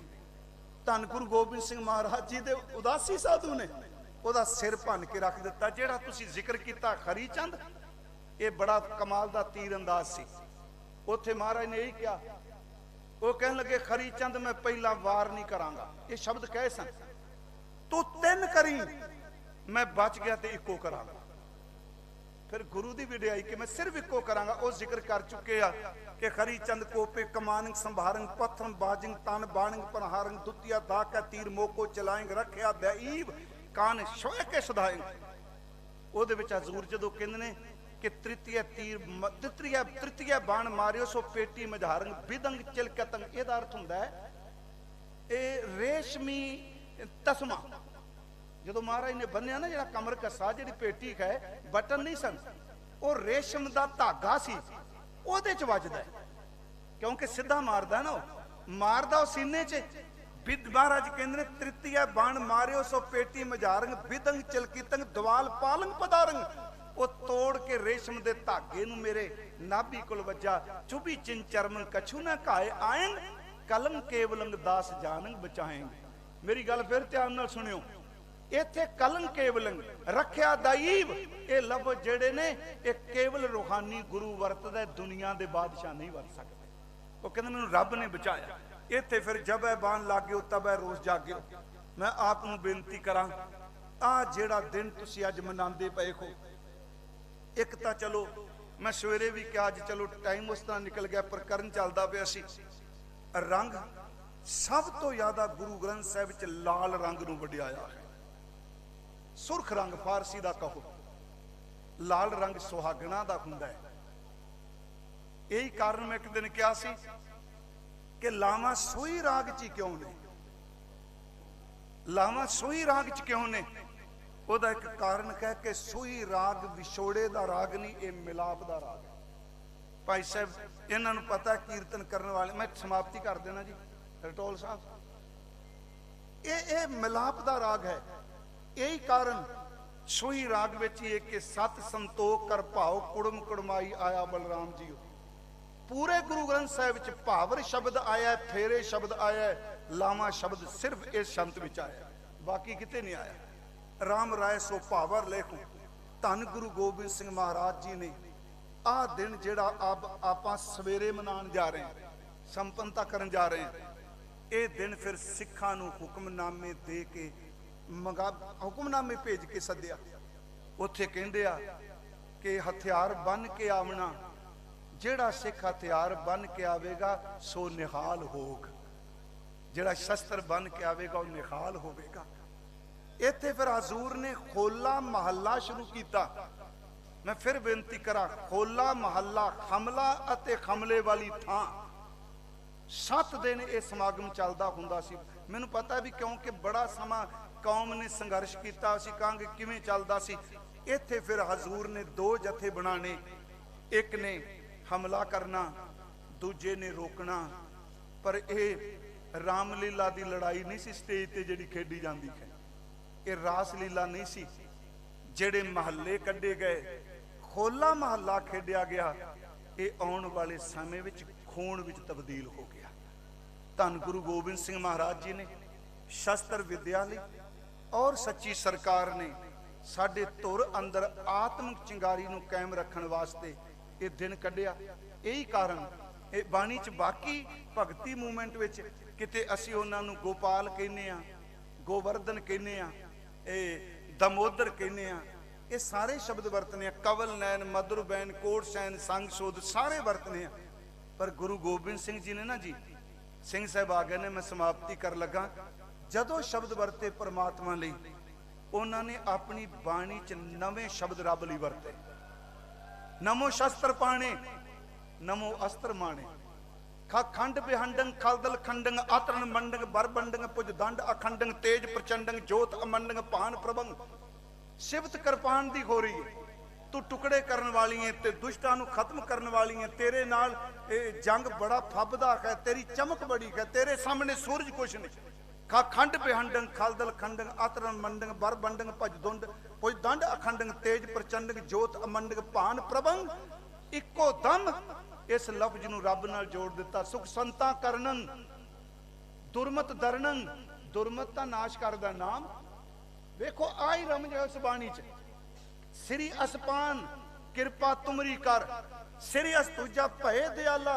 धन गुरु गोबिंद सिंह महाराज जी दे उदासी साधु ने ओदा सिर भन के रख दिता। जेड़ा तुसी जिक्र किया खरी चंद, ये बड़ा कमाल दा तीर अंदाज सी। उत्थे महाराज ने यही कहा, वो कहन लगे खरी चंद मैं पहला वार नहीं करांगा, ये शब्द कहे सन। तू 3 करी, मैं बच गया ते इको करांगा। फिर गुरु की विड़ाई कि मैं सिर्फ इको करांगा। वो जिक्र कर चुके हैं कि खरी चंद कोपे कमानंग संभारंग पत्थरंग बाजिंग तन बाणंग पनहारंग दुतिया दाका तीर मोको चलाएंग रखिया दैव कान शोए के सुधाएंग। ਉਹਦੇ ਵਿੱਚ ਹਜ਼ੂਰ ਜਦੋਂ ਕਹਿੰਦੇ ਨੇ कि तृतीय बाण मारियो सो पेटी मझारंग बिदंग चिलकतंग। ਇਹਦਾ अर्थ ਹੁੰਦਾ ਹੈ ਇਹ ਰੇਸ਼ਮੀ ਤਸਮਾ। ਜਦੋਂ ਮਹਾਰਾਜ ਨੇ ਬੰਨਿਆ ਨਾ ਜਿਹੜਾ ਕਮਰ ਕੱਸਾ, ਜਿਹੜੀ ਪੇਟੀ ਹੈ ਬਟਨ ਨਹੀਂ ਸਨ, ਉਹ ਰੇਸ਼ਮ ਦਾ ਧਾਗਾ ਸੀ, ਉਹਦੇ ਚ ਵੱਜਦਾ क्योंकि सीधा मारदा ना, मारदा सीने च। बिद महाराज कहते हैं तृतीय बाण मारियो सो पेटी मझारंग बिदंग चिलकितंग दवाल पालंग पदारंग। वो तोड़ के रेशम दे धागे नू मेरे नाभि कोल वज्जा। चुभी चिन चरमन कछु ना घाए आयंग कलम केवलंग दास जानंग बचाएंगे। मेरी गल फिर ध्यान नाल सुनियो, इत्थे कलम केवलंग रखिया दाईब ये लफ्ज़ जेड़े ने ये केवल रूहानी गुरु वरतदा, दुनिया दे बादशाह नहीं वरत सकते। वो कहते मैनूं रब ने बचाया। इत्थे फिर जब बाण लाग गयो तब रोज जागियो। मैं आप नूं बेनती करां, आ जेड़ा दिन तुसीं अज मनांदे पए हो, एक तां चलो मैं सवेरे भी कहा अज चलो टाइम उस तरह निकल गया, प्रकरण चलदा पिया सी। रंग सब तो ज्यादा गुरु ग्रंथ साहिब च लाल रंग नूं वडियाया है। सुरख रंग फारसी दा कहो, लाल रंग सुहागणा दा हुंदा है। यही कारण मैं एक दिन कहा सी कि लावां सोई राग च क्यों ने, लावां सोई राग च क्यों ने? ਉਹਦਾ एक कारण कह के सोई राग विछोड़े दा राग नहीं, ये मिलाप दा राग है। भाई साहब इन्हां नूं पता कीर्तन करने वाले, मैं समाप्ति कर देना जी रटोल साहब, ये मिलाप दा राग है। यही कारण सोई राग विच ही कि सत संतोख कर भाव कुड़म कुड़माई आया बलराम जी। पूरे गुरु ग्रंथ साहिब च भावर शब्द आया, फेरे शब्द आया, लावा शब्द सिर्फ इस शंत विच आया, बाकी किते नहीं आया। राम राय सो भावर लेखो। धन गुरु गोबिंद सिंह महाराज जी ने आ दिन जेड़ा अब आपां सवेरे मनान जा रहे हैं, संपन्नता करन जा रहे हैं, ये दिन फिर सिखां नूं हुक्मनामे दे के हुक्मनामे भेज के सद्या। उत्थे कहंदे आ कि हथियार बन के आवना, जेड़ा सिख हथियार बन के आवेगा सो निहाल होग, जेड़ा शस्त्र बन के आवेगा वो निहाल होवेगा। इत्थे फिर हजूर ने खोला महला शुरू किया। मैं फिर बेनती करा, खोला महला खमला अते खमले वाली थां 7 दिन ये समागम चलता हुंदा सी। मैनूं पता भी क्योंकि बड़ा समा कौम ने संघर्ष किया, असीं कहांगे किवें चलदा सी। इत्थे फिर हजूर ने 2 जथे बनाने, एक ने हमला करना, दूजे ने रोकना। पर रामलीला की लड़ाई नहीं सी स्टेज ते जिहड़ी खेडी जाती है, ये रास लीला नहीं सी। जेड़े महल्ले कड्डे गए, खोला महल्ला खेडिया गया, ये आने वाले समय विच खून विच तब्दील हो गया। धन गुरु गोबिंद सिंह महाराज जी ने शस्त्र विद्या लई और सच्ची सरकार ने साडे धुर अंदर आत्मक चिंगारी नूं कायम रखण वास्ते ये दिन कढ़िया। यही कारण ये बाणी च बाकी भगती मूवमेंट विच किते असीं उन्हां नूं गोपाल कहने आ, गोवर्धन कहने आ, दमोदर कहने आ, ये सारे शब्द वरतने आ, कवल नैन, मधुर बैन, कोट सैन, संग सोध सारे वरतने आ। पर गुरु गोबिंद सिंह जी ने ना जी, सिंह साहब आ गए ने, मैं समाप्ति कर लगा। जदों शब्द वरते परमात्मा लई, उन्होंने अपनी बाणी च नवे शब्द रब लई वरते। नमो शस्त्र पाणे, नमो अस्त्र माणे, खंड बिहंडंग, खलदल खंडंग, आतरण मंडंग, बर बंडंग, पुज दंड अखंडंग, तेज प्रचंडंग, जोत अमंडंग, भान प्रभंग। सिफत कृपान दी हो रही है, तू टुकड़े करने वाली है ते दुष्टां नूं खत्म करने वाली है। तेरे नाल जंग बड़ा फबदा है, तेरी चमक बड़ी है, तेरे सामने सूरज कुछ नहीं। खंड बिहंडंग, खलदल खंडंग, आतरण मंडंग, बर बंडंग, भज दुंड, पुज दंड अखंडंग, तेज प्रचंडंग, जोत अमंडंग, भान प्रभंग। इको दम इस लफ्ज नूं रब नाल जोड़ दिता। सुख संता करनन, दुरमत दरनन, दुरमत दा नाश करदा नाम। देखो आई रमज है उस बाणी च। श्री असपान किरपा तुमरी कर, श्री अस तुझा भय दयाला।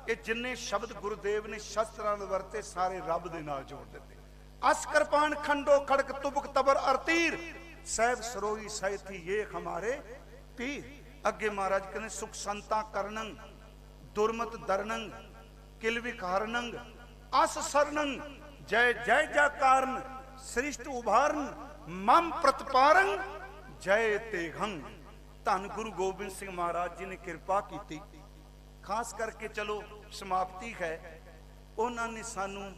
ये जिन्ने शब्द गुरुदेव ने शस्त्रां दे वरते सारे रब दे नाल जोड़ दिते। अस कृपान खंडो खड़क तुबक तबर अरतीर, सहब सरोई सहती ये हमारे पीर। अगे महाराज कहने सुख संता करनंग, दुरमत दरनंग, किलविकारनंग, अस सरनंग, जय जय जयकारन, सृष्ट उभारन, मम प्रतिपारंग, जय तेघंग। धन गुरु गोबिंद सिंह महाराज जी ने कृपा की। खास करके चलो समाप्ति है, उन्होंने सानू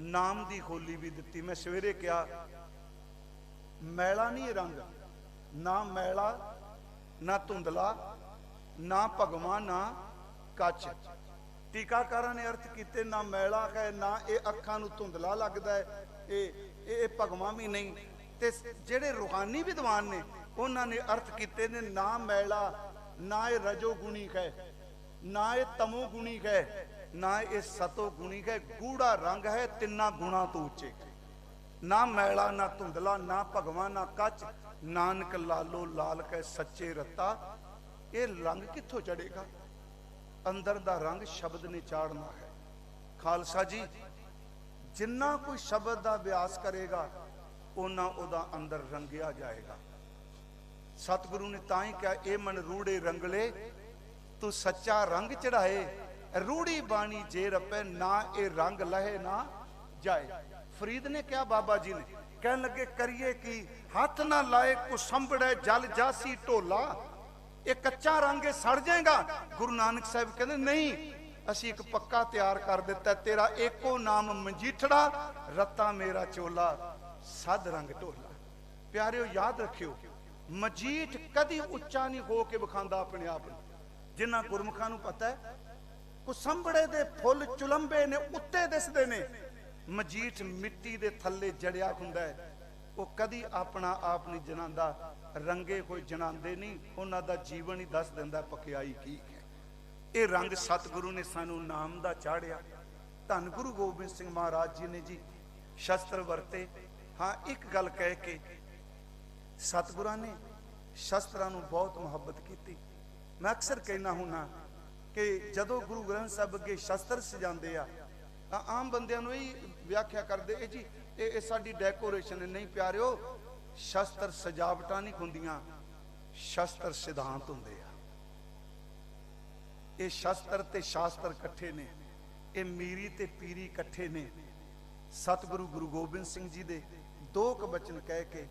नाम की होली भी दी। मैं सवेरे क्या मैला नहीं रंग, ना मैला, ना धुंधला, ना भगवा, ना कच। टीकाकारां ने अर्थ किते ना मैला है, ना ये अखां नूं धुंधला लगता है, ये भगवा भी नहीं। ते जेड़े रूहानी विद्वान ने उन्होंने अर्थ किते ने ना मैला, ना ये रजोगुणी है, ना ये तमोगुणी है, ना ये सतोगुणी है। गूढ़ा रंग है, तिन्ना गुणा तो उच्चे। ना मैला, ना धुंधला, ना भगवा, ना कच, नानक लालो लाल कै सच्चे रत्ता। ये रंग कित्थों चढ़ेगा? अंदर दा रंग शब्द ने चाड़ना है। खालसा जी, जिन्ना कोई शब्द दा अभ्यास करेगा उन्ना उदा अंदर रंगिया जाएगा। सतगुरु ने ताई क्या, ए मन रूड़े रंगले तू सच्चा रंग चढ़ाए, रूड़ी बाणी जे रपे ना ए रंग लहे ना जाए। फरीद ने क्या, बाबा जी ने कह लगे करिए कि हाथ ना लाए कुसंबड़े जल जासी ढोला, ये कच्चा रंग सड़ जाएगा। गुरु नानक साहब कहते नहीं, असी एक पक्का तैयार कर दिता, तेरा एको नाम मजीठड़ा, रत्ता मेरा चोला, सद रंग ढोला। प्यारिओ याद रखियो, मजीठ कदी उच्चा नहीं हो के विखांदा अपने आप। जिन्हां गुरमुखां नूं पता है कुसंबड़े दे फुल चुलंबे ने उत्ते दिसदे ने, मजीठ मिट्टी दे थल्ले जड़िया हुंदा है। वो कदी अपना आप नहीं जनांदा, रंगे होए जनांदे नहीं, उन्हां दा जीवन ही दस दिंदा पकियाई की है। ये रंग सतगुरु ने सानू नाम दा चाढ़िया। धन गुरु गोबिंद सिंह महाराज जी ने जी शस्त्र वरते। हाँ, एक गल कह के सतगुरां ने शस्त्रां नूं बहुत मुहब्बत की। मैं अक्सर कहना हुना कि जदों गुरु ग्रंथ साहब अगे शस्त्र सजाते आ, आम बंदियां नूं यही व्याख्या करते ए जी ये साडी डेकोरेशन है। नहीं प्यारिओ, शस्त्र सजावटां नहीं हुंदियां, शस्त्र सिद्धांत हुंदे आ। ये शस्त्र ते शास्त्र कट्ठे ने, ये मीरी ते पीरी कट्ठे ने। सतगुरु गुरु गोबिंद सिंह जी दे दो क बचन कह के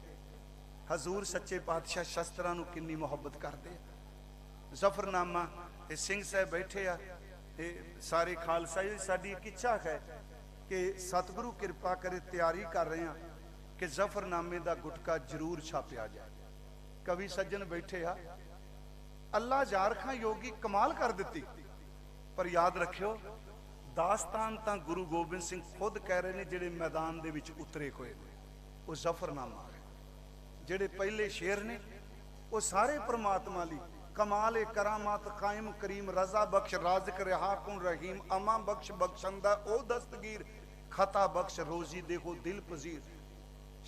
हजूर सच्चे पातशाह शस्त्रां नूं किन्नी मुहब्बत करते। जफरनामा सिंह साहब बैठे आ, सारे खालसा जी साडी एक इच्छा है कि सतगुरु कृपा करे, तैयारी कर रहे हैं कि जफरनामे का गुटका जरूर छापिया जाए। कवि सज्जन बैठे आ, अल्लाह जार खां योगी कमाल कर दी। पर याद रखियो, ਦਾਸਤਾਨ ਤਾਂ ਗੁਰੂ ਗੋਬਿੰਦ ਸਿੰਘ ਖੁਦ ਕਹਿ ਰਹੇ ਨੇ ਜਿਹੜੇ ਮੈਦਾਨ ਦੇ ਵਿੱਚ ਉਤਰੇ ਹੋਏ ਨੇ, ਉਹ ਜ਼ਫਰਨਾਮਾ ਹੈ। ਜਿਹੜੇ ਪਹਿਲੇ ਸ਼ੇਰ ਨੇ ਉਹ ਸਾਰੇ ਪ੍ਰਮਾਤਮਾ ਲਈ, ਕਮਾਲ ਕਰਾਮਾਤ ਕਾਇਮ ਕਰੀਮ ਰਜ਼ਾ ਬਖਸ਼ ਰਾਜ਼ਕ ਰਿਹਾ ਕੁਨ ਰਹੀਮ ਅਮਾ ਬਖਸ਼ ਬਖਸ਼ੰਦਾ ਉਹ ਦਸਤਗੀਰ खता बख्श रोजी देखो दिल पजीर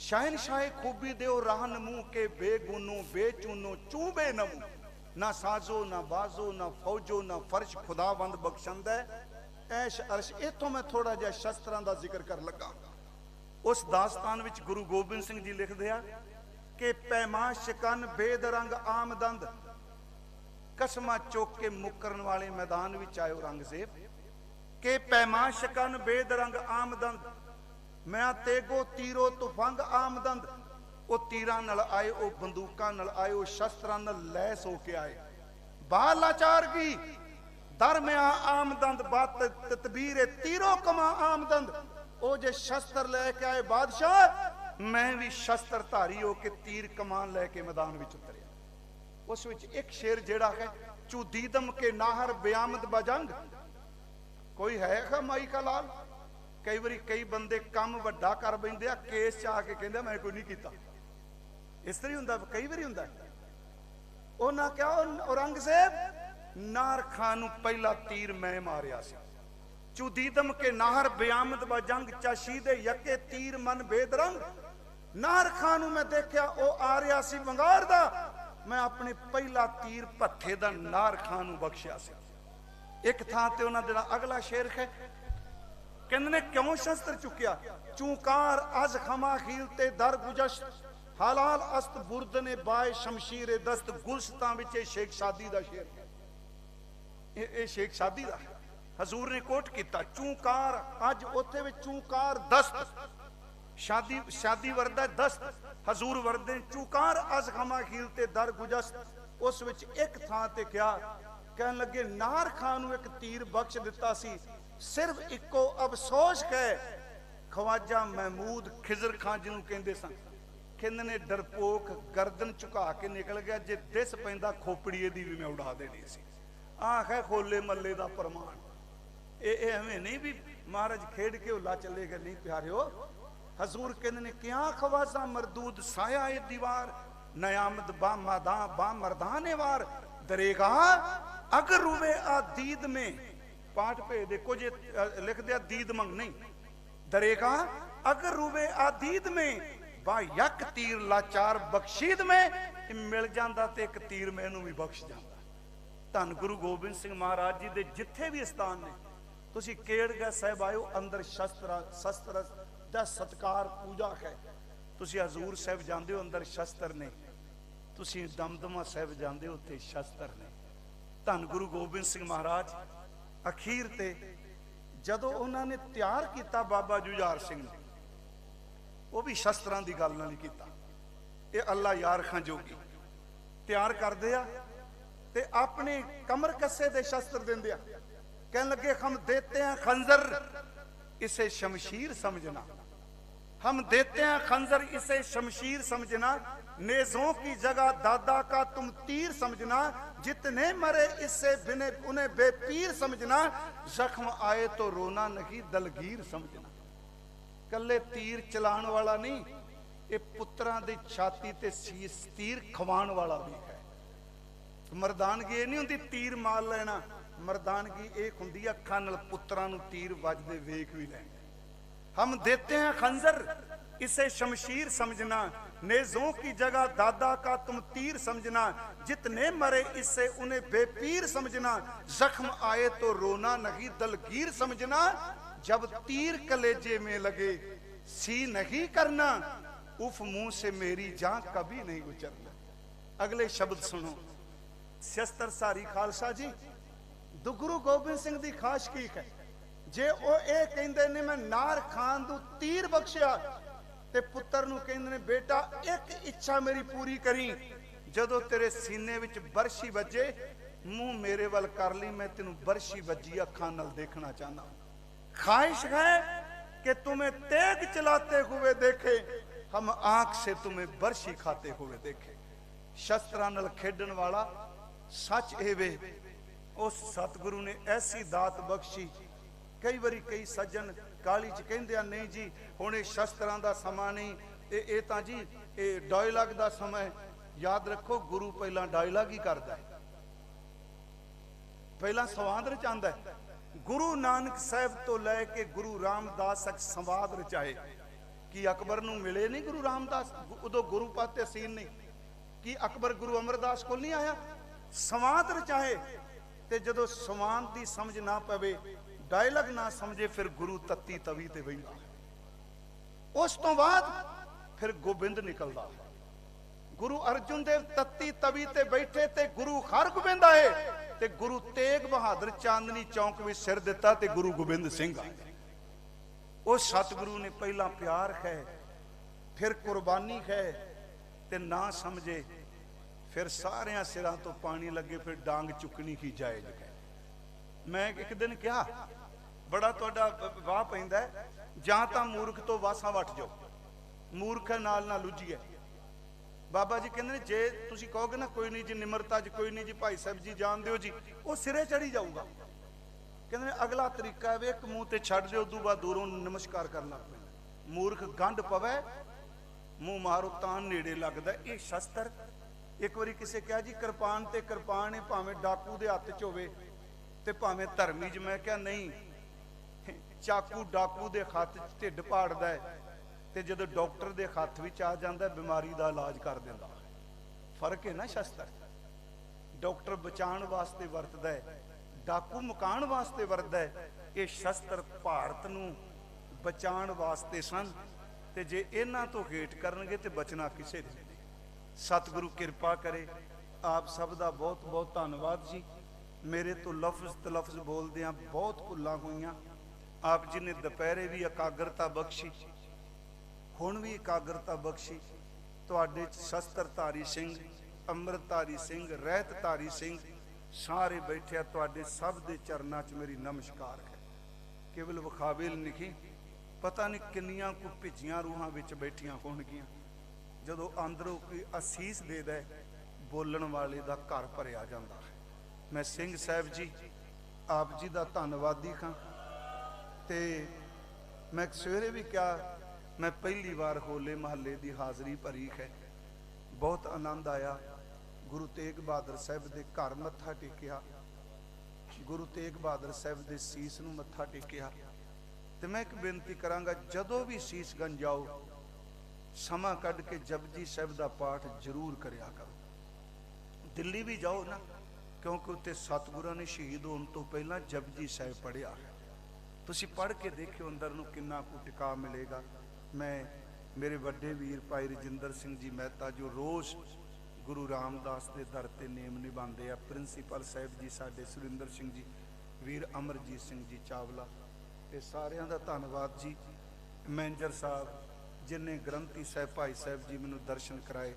शहनशाह खूबी देओ राहन मुंह के बेगुनो बेचुनो चूबे नमू ना साजो ना बाजो ना फौजो ना फर्श खुदावंद बख्शंद है ऐश अर्श। इथों मैं थोड़ा जिहा शस्त्रां दा जिक्र कर लगा। उस दास्तान विच गुरु गोबिंद सिंह जी लिखदे आ कि पैमा शिकन बेद रंग आमदंद कसमा चुक के मुकरन वाले मैदान विच आयो रंगजेब के पैमा शिकन बेद रंग आमदंद मैं तेगो तीरो तुफंग आमदंद। वो तीरां नाल आए, वो बंदूकां नाल आए, वो शस्त्रां नाल लैस होके आए। बालाचार की दरम्या आमदंद बात तदबीर तीरो कमा आमदंद। वो जे शस्त्र लैके आए बादशाह, मैं भी शस्त्र धारी होके तीर कमान लैके मैदान विच उतरिया। उस विच एक शेर जेड़ा है चुदीदम के नाहर बेआमद बजंग। कोई है माई का लाल? कई बारी कई बंदे काम वड्डा कर बैठे आ, केस च आके कहंदे मैं कोई नहीं कीता। इस तरह हुंदा, कई बारी हुंदा। उन्हां क्या औरंगजेब नार खान नूं पहला तीर मैं मारिया सी। चुदीदम के नाहर बेआमद बजंग चाशीदे यके तीर मन बेदरंग। नार खान नूं मैं देखिया ओ आ रिहा सी वंगार दा, मैं अपने पहला तीर भत्थे दा नार खान नूं बख्शिया सी। एक थां ते उन्हां दा अगला शेर है, कहंदे ने क्यों शस्त्र चुकिया चूकार अज खमा खील ते दर गुजश्त हलाल अस्त बुर्द ने बाय शमशीर दस्त। गुलस्तां विच शेख सादी दा शेर है, ये शेख सादी दा हजूर ने कोट किया। चूकार अज उत्थे विच चूकार दस्त शादी शादी वरदा दस्त हजूर वरदे चूकार अज खमा खील ते दर गुजश्त। उस विच एक थां ते क्या कहन लगे नार खान नूं एक तीर बख्श दिता सी, सिर्फ इको अफसोस है ख्वाजा महमूद खिजर खान जिन्हों कहते सन। कहंदे ने डरपोक गर्दन झुका के निकल गया, जे दिस पैंदा खोपड़ीए दी भी मैं उड़ा देनी सी। आख है खोले मल्ले दा प्रमाण। एवें नहीं भी महाराज खेड के उला चले गए, नहीं प्यारे हो। हजूर कहंदे ने क्या ख्वाजा मरदूद साया ए दीवार नयामद बा मादा बा मर्दाने वार दरेगा अगर रुवे आ दीद में पाठ पे देखो जे लिख दिया दीद मंग नहीं दरेगा अगर रुवे आ दीद में बा यक तीर लाचार बख्शीद में मिल जाता तो एक तीर मैनू भी बख्श जाता। धन गुरु गोबिंद सिंह महाराज जी दे जिथे भी स्थान ने तुसी केड़गा साहब आयो अंदर शस्त्र दा सत्कार पूजा है। तुसी हजूर साहब जांदे हो अंदर शस्त्र ने, तुसी दमदमा साहब जांदे हो उत्थे शस्त्र ने। धन गुरु गोबिंद सिंह महाराज अखीर ते जदों उन्होंने तैयार किया बाबा जुझार सिंह ने, वो भी शस्त्रां दी गल नाल कीता। ये अल्लाह यार खां जोगी तैयार करदे आ ते अपने कमर कस्से दे शस्त्र देंदे आ। कहन लगे हम देते हैं खंजर इसे शमशीर समझना, हम देते हैं खंजर इसे शमशीर समझना। नेज़ों की जगह दादा का तुम तीर समझना, जितने मरे इससे बिने उन्हें बेपीर समझना। जख्म आए तो रोना नहीं दलगीर समझना। कल्ले तीर चलाने वाला नहीं, ये पुत्रां दी छाती ते सीस तीर खवाण वाला भी है। मरदानगी ये नहीं हुंदी तीर मार लेना, मरदानगी एक हुंदी अखां नाल पुत्रां नूं तीर वजदे वेख भी लेना। हम देते हैं खंजर इसे शमशीर समझना, नेज़ों की जगह दादा का तुम तीर समझना। जितने मरे इससे उन्हें बेपीर समझना। जख्म आए तो रोना नहीं दलगीर समझना। जब तीर कलेजे में लगे सी नहीं करना, उफ मुंह से मेरी जान कभी नहीं गुजरना। अगले शब्द सुनो। शस्त्र सारी खालसा जी गुरु गोबिंद सिंह दी खास की है। जे ओ ए कहंदे ने मैं नार खान दू तीर बख्शिया ते पुत्र नूं कहंदे ने बेटा एक इच्छा मेरी पूरी करी, जदों तेरे सीने विच बरशी वजे मुंह मेरे वल कर ली, मैं तेनू बरशी वजी अखां नाल देखना चाहना। ख्वाहिश है कि तुम्हें तेग चलाते हुए देखे, हम आंख से तुम्हें बरशी खाते हुए देखे। शस्त्रां नाल खेडण वाला सच एवे उस सतगुरु ने ऐसी दात बख्शी कई बारी कई सज्जन काली च कहंदे आ नहीं जी हुण इह शस्त्रां दा समा नहीं, ये तां जी ये डायलॉग दा समय। याद रखो गुरु पहला डायलॉग ही करदा है, पहला संवाद रचांदा है। गुरु नानक साहब तो लैके गुरु रामदास तक संवाद रचाए। कि अकबर नूं मिले नहीं गुरु रामदास, उदों गुरु पाते सीन नहीं। कि अकबर गुरु अमरदास को नहीं आया, संवाद रचाए। ते जदों संवाद की समझ ना पवे, डायलॉग ना समझे, फिर गुरु तत्ती तवी ते बहिंदा। उस तो बाद फिर गोबिंद निकलदा। गुरु अर्जुन देव तत्ती तवी ते बैठे ते गुरु हर गोबिंद आए, ते गुरु तेग बहादुर चांदनी चौक में सिर दिता ते गुरु गोबिंद सिंह आए। उस सतगुरु ने पहला प्यार है, फिर कुर्बानी है, ते ना समझे फिर सारिया सिरां तो पानी लगे, फिर डांग चुकनी ही जायज है। मैं एक दिन कहा बड़ा तुहाडा वाह पैंदा है, जां तां मूर्ख तो वासा वट जाओ, मूर्ख नाल ना लुझीए। बाबा जी कहते जे तुसीं कहोगे ना कोई नहीं जी निमरता जी, कोई नहीं जी भाई साहब जी जान दिओ जी, वो सिरे चढ़ी जाऊगा। कहते अगला तरीका है एक मुंह ते छड़ दे, उदों बाद दूरों नमस्कार कर लग पैंदा। मूर्ख गंढ पवै मुंह मारो तां नेड़े लगदा। ये शस्त्र एक बारी किसे कहा जी कृपान ते कृपान है, भावें डाकू दे हत्थ च होवे ते भावें धर्मी च। मैं क्या नहीं, चाकू डाकू दे हत्थ च ढिड पाड़दा है, ते जदों डॉक्टर दे हत्थ विच आ जांदा बीमारी दा इलाज कर दिंदा। फर्क है ना शस्त्र। डॉक्टर बचाण वास्ते वरतदा है, डाकू मुकाण वास्ते वरतदा है। ये शस्त्र भारत नूं बचाण वास्ते सन, ते जे इन्हां तो हेठ करनगे ते बचना किसे नहीं। सतगुरु किरपा करे। आप सब दा बहुत बहुत धन्नवाद जी। मेरे तो लफ्ज़ तलफ्ज़ बोलदियां बहुत भुल्लां होईयां। आप जी ने दुपहरे भी एकाग्रता बख्शी, हुण भी एकाग्रता बख्शी। तुहाडे शस्त्रधारी सिंह, अमृतधारी सिंह, रहतधारी सिंह सारे बैठे, तुहाडे सब दे चरनां च मेरी नमस्कार है। केवल विखावे लिखी, पता नहीं किन्नियां को भिजियां रूहां विच बैठियां होणगियां। जदों अंदरों कोई असीस दे दे, बोलण वाले दा घर भरिया जांदा है। मैं सिंह साहब जी आप जी दा धन्नवादी हाँ। ते मैं सवेरे भी क्या, मैं पहली बार होले महल्ले की हाज़री भरी है, बहुत आनंद आया। गुरु तेग बहादुर साहब के घर मत्था टेकिया, गुरु तेग बहादुर साहब के सीस नूं मत्था टेकिया। तो मैं एक बेनती करांगा, जदों भी सीसगंज जाओ समा कढ़ के जपजी साहब का पाठ जरूर करिया करो। दिल्ली भी जाओ ना, क्योंकि उत्ते सतगुरां ने शहीद होने तो पहला जपजी साहब पढ़िया है। तुसीं पढ़ के देखियो अंदर नूं किन्ना को टिका मिलेगा। मैं मेरे वड्डे वीर भाई रजिंदर सिंह जी मेहता जो रोज़ गुरु रामदास के दर ते नेम निभाते हैं, प्रिंसीपल साहब जी साडे सुरिंदर सिंह जी, वीर अमरजीत सिंह जी चावला, ये सारियां दा धन्नवाद जी। मैनेजर साहब जिन्हें ग्रंथी साहब भाई साहब जी मैनूं दर्शन कराए,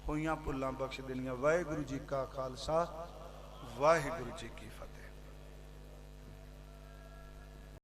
होइयां भुल्लां बख्श देनियां। वाहिगुरू जी का खालसा, वाहिगुरू जी की फतेह।